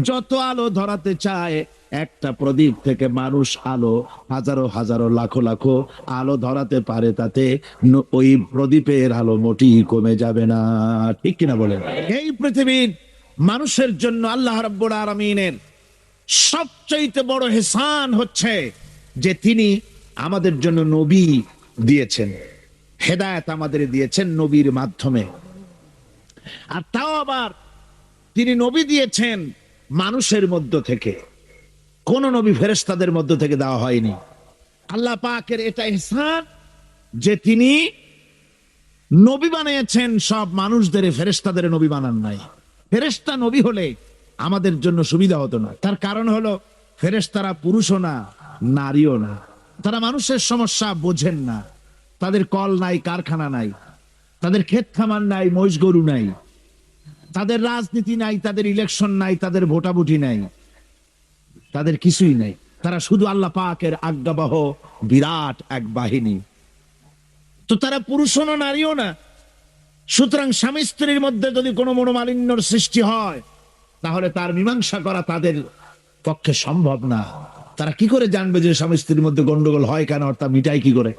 যত আলো ধরাতে চায় একটা প্রদীপ থেকে মানুষ আলো হাজারো হাজারো লাখো লাখো আলো ধরাতে পারে, তাতে ওই প্রদীপের আলো মোটি কমে যাবে না। ঠিক কিনা বলেন? এই পৃথিবীর মানুষের জন্য আল্লাহ রাব্বুল আলামিনের সবচাইতে বড় হেসান হচ্ছে যে তিনি আমাদের জন্য নবী দিয়েছেন, হেদায়েত আমাদের দিয়েছেন নবীর মাধ্যমে। আর তাও আবার তিনি নবী দিয়েছেন মানুষের মধ্য থেকে, কোন নবী ফেরেশতাদের মধ্য থেকে দেওয়া হয়নি। আল্লাহ পাকের এটা ইহসান যে তিনি নবী বানিয়েছেন সব মানুষদের, ফেরেশতাদের নবী বানান নাই। ফেরেশতা নবী হলে আমাদের জন্য সুবিধা হতো না। তার কারণ হলো ফেরেশতারা পুরুষও না, নারীও না। তারা মানুষের সমস্যা বোঝেন না। তাদের কল নাই, কারখানা নাই, তাদের ক্ষেত খামার নাই, মহিষ গরু নাই, তাদের রাজনীতি নাই, তাদের ইলেকশন নাই, তাদের ভোটাভুটি নাই, তাদের কিছুই নাই। তারা শুধু আল্লাহ পাকের আজ্ঞাবহ বিরাট এক বাহিনী। তো তারা পুরুষও না, নারীও না। সুতরাং স্বামী স্ত্রীর মধ্যে যদি কোনো মনোমালিন্যর সৃষ্টি হয় তাহলে তার মীমাংসা করা তাদের পক্ষে সম্ভব না। তারা কি করে জানবে যে স্বামী স্ত্রীর মধ্যে গন্ডগোল হয় কেন, আর তা মিটাই কি করে?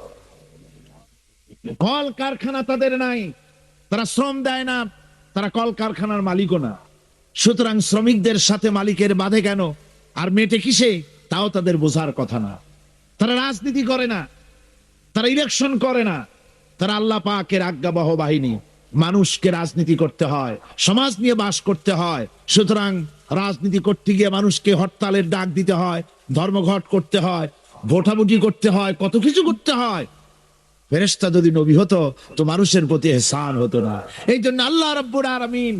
কল কারখানা তাদের নাই, তারা শ্রম দেয় না, তারা কল কারখানার মালিকও না। সুতরাং শ্রমিকদের সাথে মালিকের বাধে কেন, আর মেটে কিসে, তাও তাদের বোঝার কথা না। তারা রাজনীতি করে না, তারা ইলেকশন করে না, তারা আল্লাহ পাকের আজ্ঞাবহ বাহিনী। মানুষকে রাজনীতি করতে হয়, সমাজ নিয়ে বাস করতে হয়। সুতরাং রাজনীতি করতে গিয়ে মানুষকে হরতালের ডাক দিতে হয়, ধর্মঘট করতে হয়, ভোটাভুটি করতে হয়, কত কিছু করতে হয়। ফেরেশতা যদি নবী হতো তো মানুষের প্রতি ইহসান হতো না। এই জন্য আল্লাহ রাব্বুল আলামিন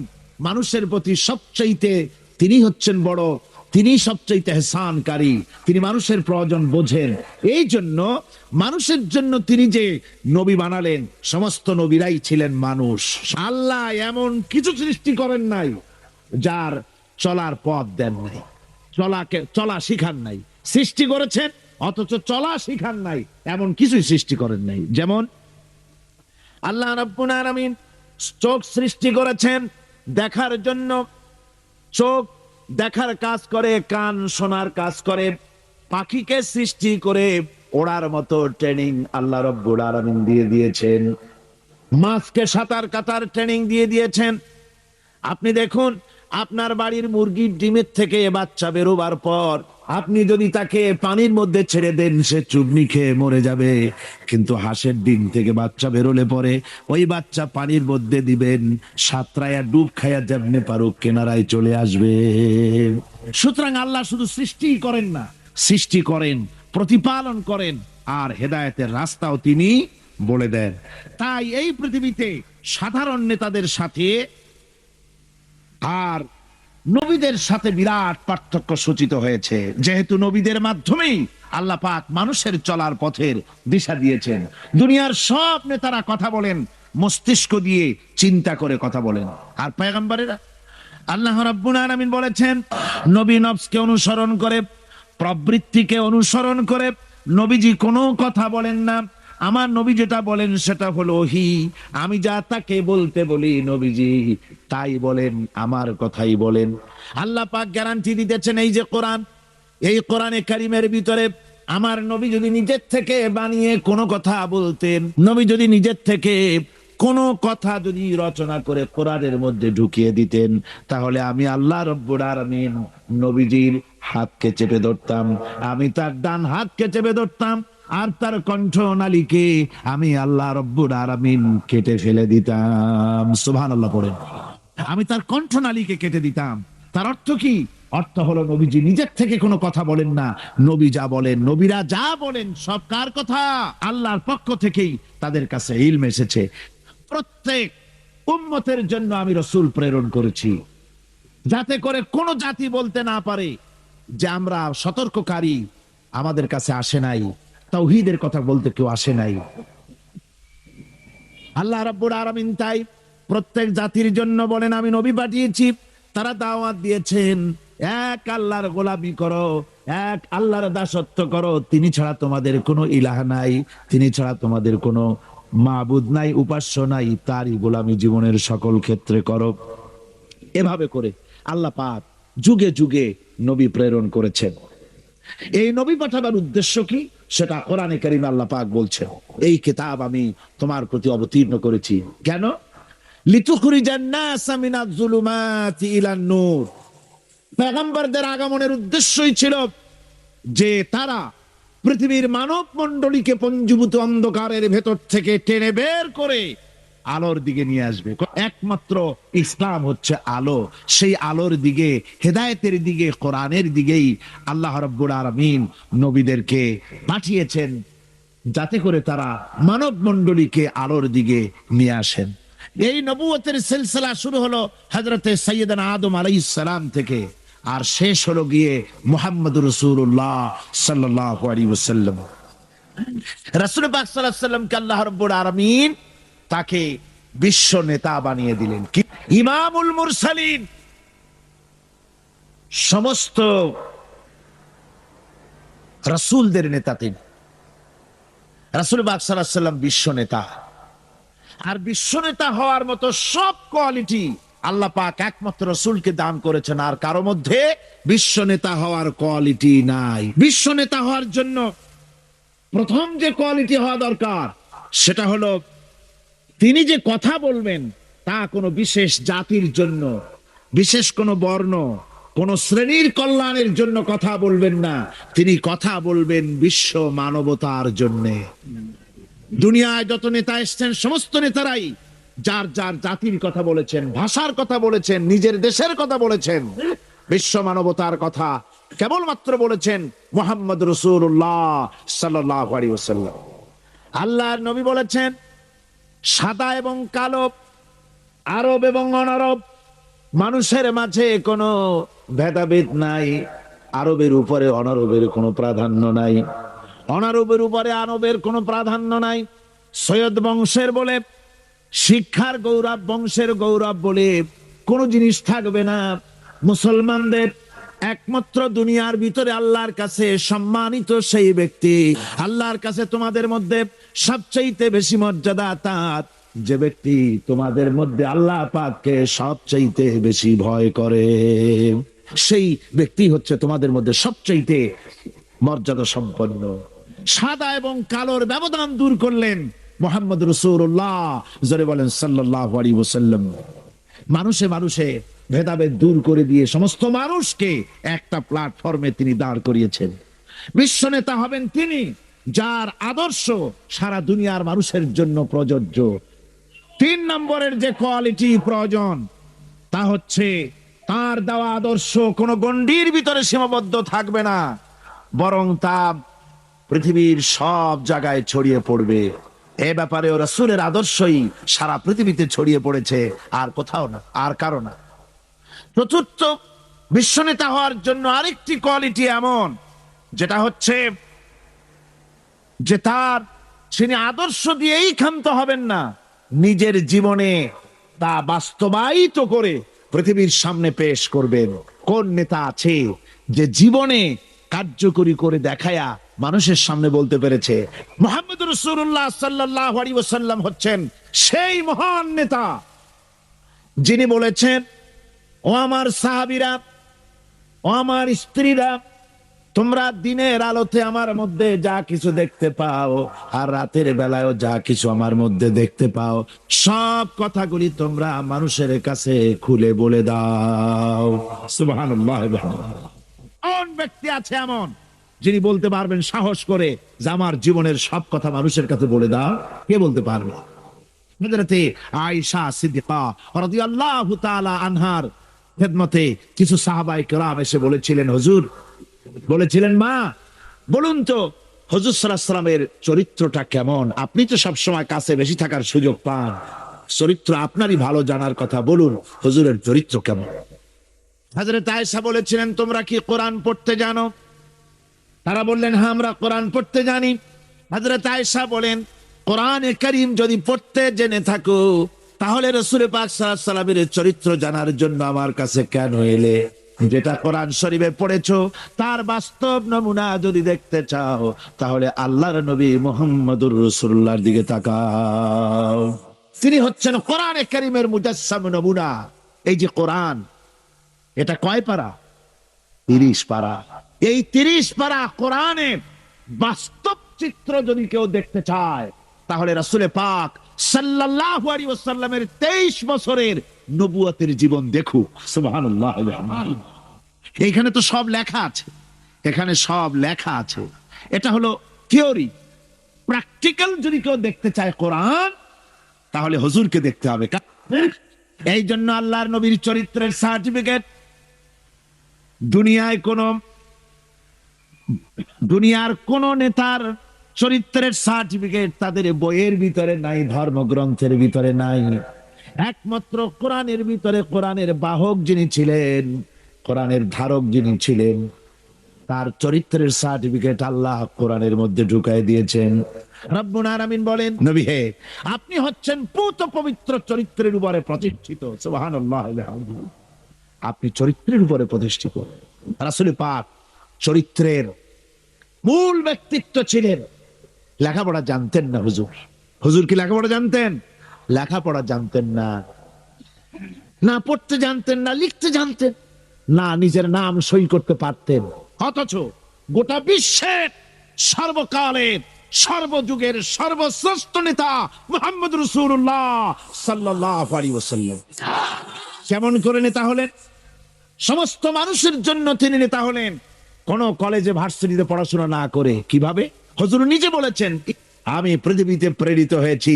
মানুষের প্রতি সবচাইতে তিনি হচ্ছেন বড়, তিনি সবচাইতে ইহসানকারী, তিনি মানুষের প্রয়োজন বোঝেন। এই জন্য মানুষের জন্য তিনি যে নবী বানালেন, সমস্ত নবীরাই ছিলেন মানুষ। আল্লাহ এমন কিছু সৃষ্টি করেন নাই যার চলার পথ দেন নাই, চলা শিখান নাই। সৃষ্টি করেছেন অথচ চলা শিখান নাই, এমন কিছুই সৃষ্টি করেন নাই। যেমন আল্লাহ রাব্বুল আলামিন চোখ সৃষ্টি করেছেন দেখার জন্য, চোখ দেখার কাজ করে, কান শোনার কাজ করে। পাখিকে সৃষ্টি করে ওড়ার মতো ট্রেনিং আল্লাহ রাব্বুল আলামিন দিয়ে দিয়েছেন। মাছকে সাঁতার কাটার ট্রেনিং দিয়ে দিয়েছেন। আপনি দেখুন, আপনার বাড়ির মুরগির ডিমের থেকে বাচ্চা বেরোবার পর আপনি যদি তাকে পানির মধ্যে ছেড়ে দেন, সে চুবনি খেয়ে মরে যাবে। কিন্তু হাঁসের ডিম থেকে বাচ্চা বেরোলে পরে ওই বাচ্চা পানির মধ্যে দিবেন, সাঁতরায়া ডুব খাইয়া যেমনি পারুক কেনারায় চলে আসবে। সুতরাং আল্লাহ শুধু সৃষ্টি করেন না, সৃষ্টি করেন, প্রতিপালন করেন, আর হেদায়েতের রাস্তাও তিনি বলে দেন। তাই এই পৃথিবীতে সাধারণ নেতাদের সাথে আর নবীদের সাথে বিরাট পার্থক্য সূচিত হয়েছে, যেহেতু নবীদের মাধ্যমেই আল্লাহ পাক মানুষের চলার পথের দিশা দিয়েছেন। দুনিয়ার সব নেতারা কথা বলেন মস্তিষ্ক দিয়ে, চিন্তা করে কথা বলেন। আর পয়গম্বরেরা, আল্লাহ রাব্বুল আলামিন বলেছেন, নবী নফসকে অনুসরণ করে, প্রবৃত্তিকে অনুসরণ করে নবীজি কোনো কথা বলেন না। আমার নবী যেটা বলেন সেটা হলো ওহী। আমি যা তাকে বলতে বলি নবীজি তাই বলেন, আমার কথাই বলেন। আল্লাহ পাক গ্যারান্টি দিতেছেন, এই যে কোরআন, এই কোরআনে কারিমের ভিতরে আমার নবী যদি নিজের থেকে বানিয়ে কোনো কথা বলতেন, নবী যদি নিজের থেকে কোনো কথা যদি রচনা করে কোরআনের মধ্যে ঢুকিয়ে দিতেন, তাহলে আমি আল্লাহ রাব্বুল আলামিন নবীজির হাতকে চেপে ধরতাম, আমি তার ডান হাতকে চেপে ধরতাম, আর তার কণ্ঠনালীকে আমি আল্লাহ রাব্বুল আলামিন কেটে ফেলে দিতাম। সুবহানাল্লাহ পড়েন। আমি তার কণ্ঠনালীকে কেটে দিতাম। তার অর্থ কি? অর্থ হলো নবীজি নিজের থেকে কোনো কথা বলেন না। নবী যা বলেন, নবীরা যা বলেন সব কার কথা? আল্লাহর পক্ষ থেকেই তাদের কাছে ইলম এসেছে। প্রত্যেক উম্মতের জন্য আমি রাসূল প্রেরণ করেছি, যাতে করে কোনো জাতি বলতে না পারে যে আমরা সতর্ককারী, আমাদের কাছে আসে নাই, তাওহীদের কথা বলতে কেউ আসে নাই। আল্লাহ রাব্বুল আলামিন তাই প্রত্যেক জাতির জন্য বলেন আমি নবী পাঠিয়েছি। তারা দাওয়াত দিয়েছেন, এক আল্লাহর গোলামি করো, এক আল্লাহর দাসত্ব করো, তিনি ছাড়া তোমাদের কোনো ইলাহ নাই, তিনি ছাড়া তোমাদের কোনো মাবুদ নাই, উপাস্য নাই, তারই গোলামি জীবনের সকল ক্ষেত্রে করো। এভাবে করে আল্লাহ পাক যুগে যুগে নবী প্রেরণ করেছেন। এই নবী পাঠাবার উদ্দেশ্য কি, সেটা কোরআনে কারিমে আল্লাহ পাক বলছেন, এই কিতাব আমি তোমার প্রতি অবতীর্ণ করেছি কেন? লিতুখরিজান নাসা মিনাজ যুলুমাতি ইলান নূর। পয়গম্বরদের আগমনের উদ্দেশ্যই ছিল যে তারা পৃথিবীর মানব মণ্ডলীকে পঞ্জীভূত অন্ধকারের ভেতর থেকে টেনে বের করে আলোর দিকে নিয়ে আসবে। একমাত্র ইসলাম হচ্ছে আলো। সেই আলোর দিকে, হেদায়েতের দিকে, কোরআনের দিকেই আল্লাহ রাব্বুল আলামিন নবীদেরকে পাঠিয়েছেন, যাতে করে তারা মানব মণ্ডলীকে আলোর দিকে নিয়ে আসেন। এই নবুয়তের সিলসিলা শুরু হলো হযরতে সাইয়েদনা আদম আলাইহিস সালাম থেকে, আর শেষ হলো গিয়ে মুহাম্মদুর রাসূলুল্লাহ সাল্লাল্লাহু আলাইহি ওয়াসাল্লাম। রাসূল পাক সাল্লাল্লাহু আলাইহি ওয়াসাল্লামকে আল্লাহ রাব্বুল আলামিন তাকে বিশ্ব নেতা বানিয়ে দিলেন, কি ইমামুল মুরসালিন, সমস্ত রাসূলদের নেতা তিনি। রাসূল পাক সাল্লাল্লাহু আলাইহি ওয়াসাল্লাম বিশ্ব নেতা, আর বিশ্ব নেতা হওয়ার মতো সব কোয়ালিটি আল্লাহ পাক একমাত্র রাসূলকে দান করেছেন, আর কারো মধ্যে বিশ্ব নেতা হওয়ার কোয়ালিটি নাই। বিশ্ব নেতা হওয়ার জন্য প্রথম যে কোয়ালিটি হওয়া দরকার সেটা হলো তিনি যে কথা বলবেন তা কোনো বিশেষ জাতির জন্য, বিশেষ কোনো বর্ণ, কোন শ্রেণীর কল্যাণের জন্য কথা বলবেন না, তিনি কথা বলবেন বিশ্ব মানবতার জন্যে। দুনিয়ায় যত নেতা এসছেন সমস্ত নেতারাই যার যার জাতির কথা বলেছেন, ভাষার কথা বলেছেন, নিজের দেশের কথা বলেছেন, বিশ্ব মানবতার কথা কেবলমাত্র বলেছেন মুহাম্মদ রাসূলুল্লাহ সাল্লাল্লাহু আলাইহি ওয়াসাল্লাম। আল্লাহর নবী বলেছেন সাদা এবং কালো, আরব এবং অনারব, মানুষের মাঝে কোনো ভেদাভেদ নাই। আরবের উপরে অনারবের কোনো প্রাধান্য নাই, অনারবের উপরে আরবের কোনো প্রাধান্য নাই। সৈয়দ বংশের বলে, শিক্ষার গৌরব, বংশের গৌরব বলে কোনো জিনিস থাকবে না। মুসলমানদের একমাত্র দুনিয়ার ভিতরে আল্লাহর কাছে সম্মানিত সেই ব্যক্তি, আল্লাহর কাছে তোমাদের মধ্যে সবচাইতে বেশি মর্যাদা তার যে ব্যক্তি তোমাদের মধ্যে আল্লাহ পাককে সবচাইতে বেশি ভয় করে। সেই ব্যক্তি হচ্ছে তোমাদের মধ্যে সবচাইতে মর্যাদা সম্পন্ন। সাদা এবং কালোর ব্যবধান দূর করলেন মুহাম্মদ রাসূলুল্লাহ, জোরে বলেন সাল্লাল্লাহু আলাইহি ওয়াসাল্লাম। মানুষে মানুষে ভেদাভেদ দূর করে দিয়ে সমস্ত মানুষকে একটা প্ল্যাটফর্মে তিনি দাঁড় করিয়েছেন। বিশ্ব নেতা হবেন তিনি যার আদর্শ সারা দুনিয়ার মানুষের জন্য প্রযোজ্য। 3 নম্বরের যে কোয়ালিটি প্রয়োজন তা হচ্ছে তার দেওয়া আদর্শ কোনো গণ্ডির ভিতরে সীমাবদ্ধ থাকবে না, বরং তা পৃথিবীর সব জায়গায় ছড়িয়ে পড়বে। এ ব্যাপারে রাসূলের আদর্শই সারা পৃথিবীতে ছড়িয়ে পড়েছে, আর কোথাও না, আর কারো না। চতুর্থ, বিশ্বনেতা হওয়ার জন্য আরেকটি কোয়ালিটি এমন, যেটা হচ্ছে যে তিনি আদর্শ দিয়েই ক্ষান্ত হবেন না, নিজের জীবনে তা বাস্তবায়িত করে পৃথিবীর সামনে পেশ করবেন। কোন নেতা আছে যে জীবনে কার্যকরী করে দেখায়া মানুষের সামনে বলতে পেরেছে? মুহাম্মদ রাসূলুল্লাহ সাল্লাল্লাহু আলাইহি ওয়াসাল্লাম হচ্ছেন সেই মহান নেতা যিনি বলেছেন, ও আমার সাহাবীরা, ও আমার স্ত্রীরা, তোমরা দিনের আলোতে আমার মধ্যে যা কিছু দেখতে পাও আর রাতের বেলায়ও যা কিছু আমার মধ্যে দেখতে পাও, সব কথাগুলি তোমরা মানুষের কাছে খুলে বলে দাও। সুবহানাল্লাহ। কোন ব্যক্তি আছে এমন যিনি বলতে পারবেন সাহস করে যে আমার জীবনের সব কথা মানুষের কাছে বলে দাও? কে বলতে পারবে? হযরতে আয়েশা সিদ্দিকা রাদিয়াল্লাহু তাআলা আনহার খেদমতে কিছু সাহাবায়ে কেরাম এসে বলেছিলেন, হুজুর, বলেছিলেন মা বলুন তো হুজুর সাল্লাল্লাহু আলাইহি ওয়াসাল্লামের চরিত্রটা কেমন? আপনি তো সব সময় কাছে বেশি থাকার সুযোগ পান, চরিত্র আপনারই ভালো জানার কথা, বলুন হুজুরের চরিত্র কেমন? হযরত আয়েশা বলেছিলেন, তোমরা কি কোরআন পড়তে জানো? তারা বললেন, হ্যাঁ আমরা কোরআন পড়তে জানি। হযরত আয়েশা বলেন, কোরআনে কারীম যদি পড়তে জেনে থাকো তাহলে রাসূল পাক সাল্লাল্লাহু আলাইহি ওয়াসাল্লামের চরিত্র জানার জন্য আমার কাছে কেন এলে? যেটা কোরআন শরীফে পড়েছো তার বাস্তব নমুনা যদি দেখতে চাও তাহলে আল্লাহর নবী মুহাম্মদুর রাসূলুল্লাহর দিকে তাকাও। তিনি হচ্ছেন কোরআনে কারীমের মুজাসসাম নমুনা। এই যে কোরআন, এটা কয় পারা? 30 পারা। এই 30 পারা কোরআনের বাস্তব চিত্র যদি কেউ দেখতে চায়, তাহলে রাসূল পাক সাল্লাল্লাহু আলাইহি ওয়াসাল্লামের 23 বছরের নবুয়তের জীবন দেখুক। সুবহানাল্লাহ। এইখানে তো সব লেখা আছে, এখানে সব লেখা আছে। এটা হলো থিওরি। প্র্যাকটিক্যাল যদি কেউ দেখতে চায় কোরআন, তাহলে হুজুরকে দেখতে হবে। এই জন্য আল্লাহর নবীর চরিত্রের সার্টিফিকেট দুনিয়ার কোন নেতার চরিত্রের সার্টিফিকেট তাদের বইয়ের ভিতরে নাই, ধর্মগ্রন্থের ভিতরে নাই। একমাত্র কোরআনের ভিতরে কোরআনের বাহক যিনি ছিলেন, কোরআনের ধারক যিনি ছিলেন, তার চরিত্রের সার্টিফিকেট আল্লাহ কোরআনের মধ্যে ঢুকাই দিয়েছেন। রব্বুল আলামিন বলেন, নবী হে, আপনি হচ্ছেন পূত পবিত্র চরিত্রের উপরে প্রতিষ্ঠিত। সুবহানাল্লাহ। আপনি চরিত্রের উপরে প্রতিষ্ঠিত। রাসূল পাক চরিত্রের মূল ব্যক্তিত্ব ছিলেন। লেখাপড়া জানতেন না হুজুর। হুজুর কি লেখাপড়া জানতেন? লেখাপড়া জানতেন না, না পড়তে জানতেন, না লিখতে জানতেন, না নিজের নাম সই করতে পারতেন। অথচ গোটা বিশ্বের সর্বকালের সর্বযুগের সর্বশ্রেষ্ঠ নেতা মুহাম্মদ রাসূলুল্লাহ সাল্লাল্লাহু আলাইহি ওয়াসাল্লাম কেমন করে নেতা হলেন? সমস্ত মানুষের জন্য তিনি নেতা হলেন, কোন কলেজে ভার্সিটিতে পড়াশোনা না করে। কিভাবে? হুজুর নিজে বলেছেন, আমি পৃথিবীতে প্রেরিত হয়েছি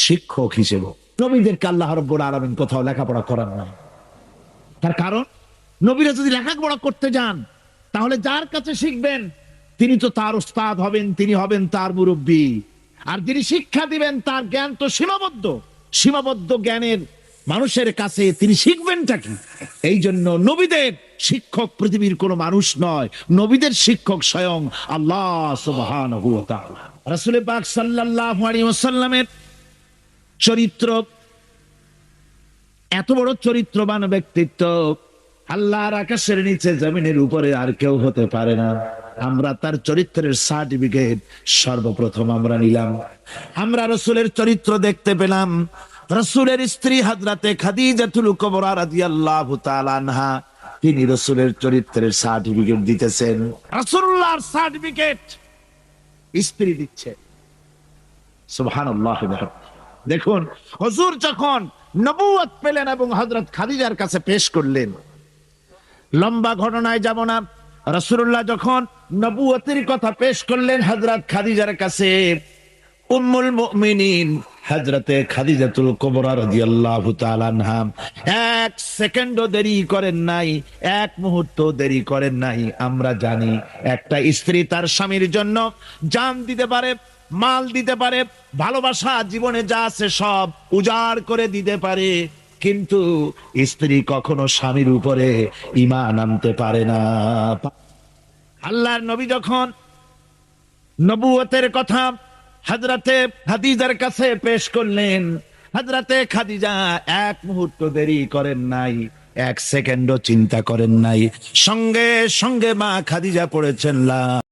শিক্ষক হিসেবে। নবীদেরকে আল্লাহ রাব্বুল আলামিন কোথাও লেখাপড়া করান না। তার কারণ, নবীরা যদি লেখাপড়া করতে যান, তাহলে যার কাছে শিখবেন তিনি তো তার উস্তাদ হবেন, তিনি হবেন তার মুরব্বী। আর যিনি শিক্ষা দিবেন তার জ্ঞান তো সীমাবদ্ধ জ্ঞানের মানুষের কাছে তিনি শিখবেনটা কি? এই জন্য নবীদের শিক্ষক পৃথিবীর কোনো মানুষ নয়, নবীদের শিক্ষক স্বয়ং আল্লাহ সুবহানাহু ওয়া তাআলা। রাসূল পাক সাল্লাল্লাহু আলাইহি ওয়াসাল্লামের চরিত্র এত বড় চরিত্রবান ব্যক্তিত্ব, আল্লাহর আকাশের নিচে জমিনের উপরে আর কেউ হতে পারে না। আমরা তার চরিত্রের সার্টিফিকেট সর্বপ্রথম আমরা নিলাম। আমরা রাসূলের চরিত্র দেখতে পেলাম। রাসূলের স্ত্রী হযরতে খাদিজাতুল কুবরা রাদিয়াল্লাহু তাআলা আনহা, তিনি রাসূলের চরিত্রের সার্টিফিকেট দিতেছেন। রাসূলুল্লাহর সার্টিফিকেট স্ত্রী দিচ্ছে। সুবহানাল্লাহ। দেখুন, হুজুর যখন নবুয়ত পেলেন এবং হযরত খাদিজার কাছে পেশ করলেন, লম্বা ঘটনায় যাব না। রাসূলুল্লাহ যখন নবুয়তের কথা পেশ করলেন হযরত খাদিজার কাছে, উম্মুল মুমিনিন হযরতে খাদিজাতুল কুবরা রাদিয়াল্লাহু তাআলা আনহা এক সেকেন্ডও দেরি করেন নাই, এক মুহূর্ত দেরি করেন নাই। আমরা জানি একটা স্ত্রী তার স্বামীর জন্য জান দিতে পারে, মাল দিতে পারে, ভালোবাসা জীবনে যা আছে সব উজাড় করে দিতে পারে, কিন্তু স্ত্রী কখনো স্বামীর উপরে ঈমান আনতে পারে না। আল্লাহর নবী যখন নবুয়তের কথা হযরতে খাদিজার কাছে পেশ করলেন, হযরতে খাদিজা এক মুহূর্ত দেরি করেন নাই, এক সেকেন্ডও চিন্তা করেন নাই, সঙ্গে সঙ্গে মা খাদিজা পড়েছেন লা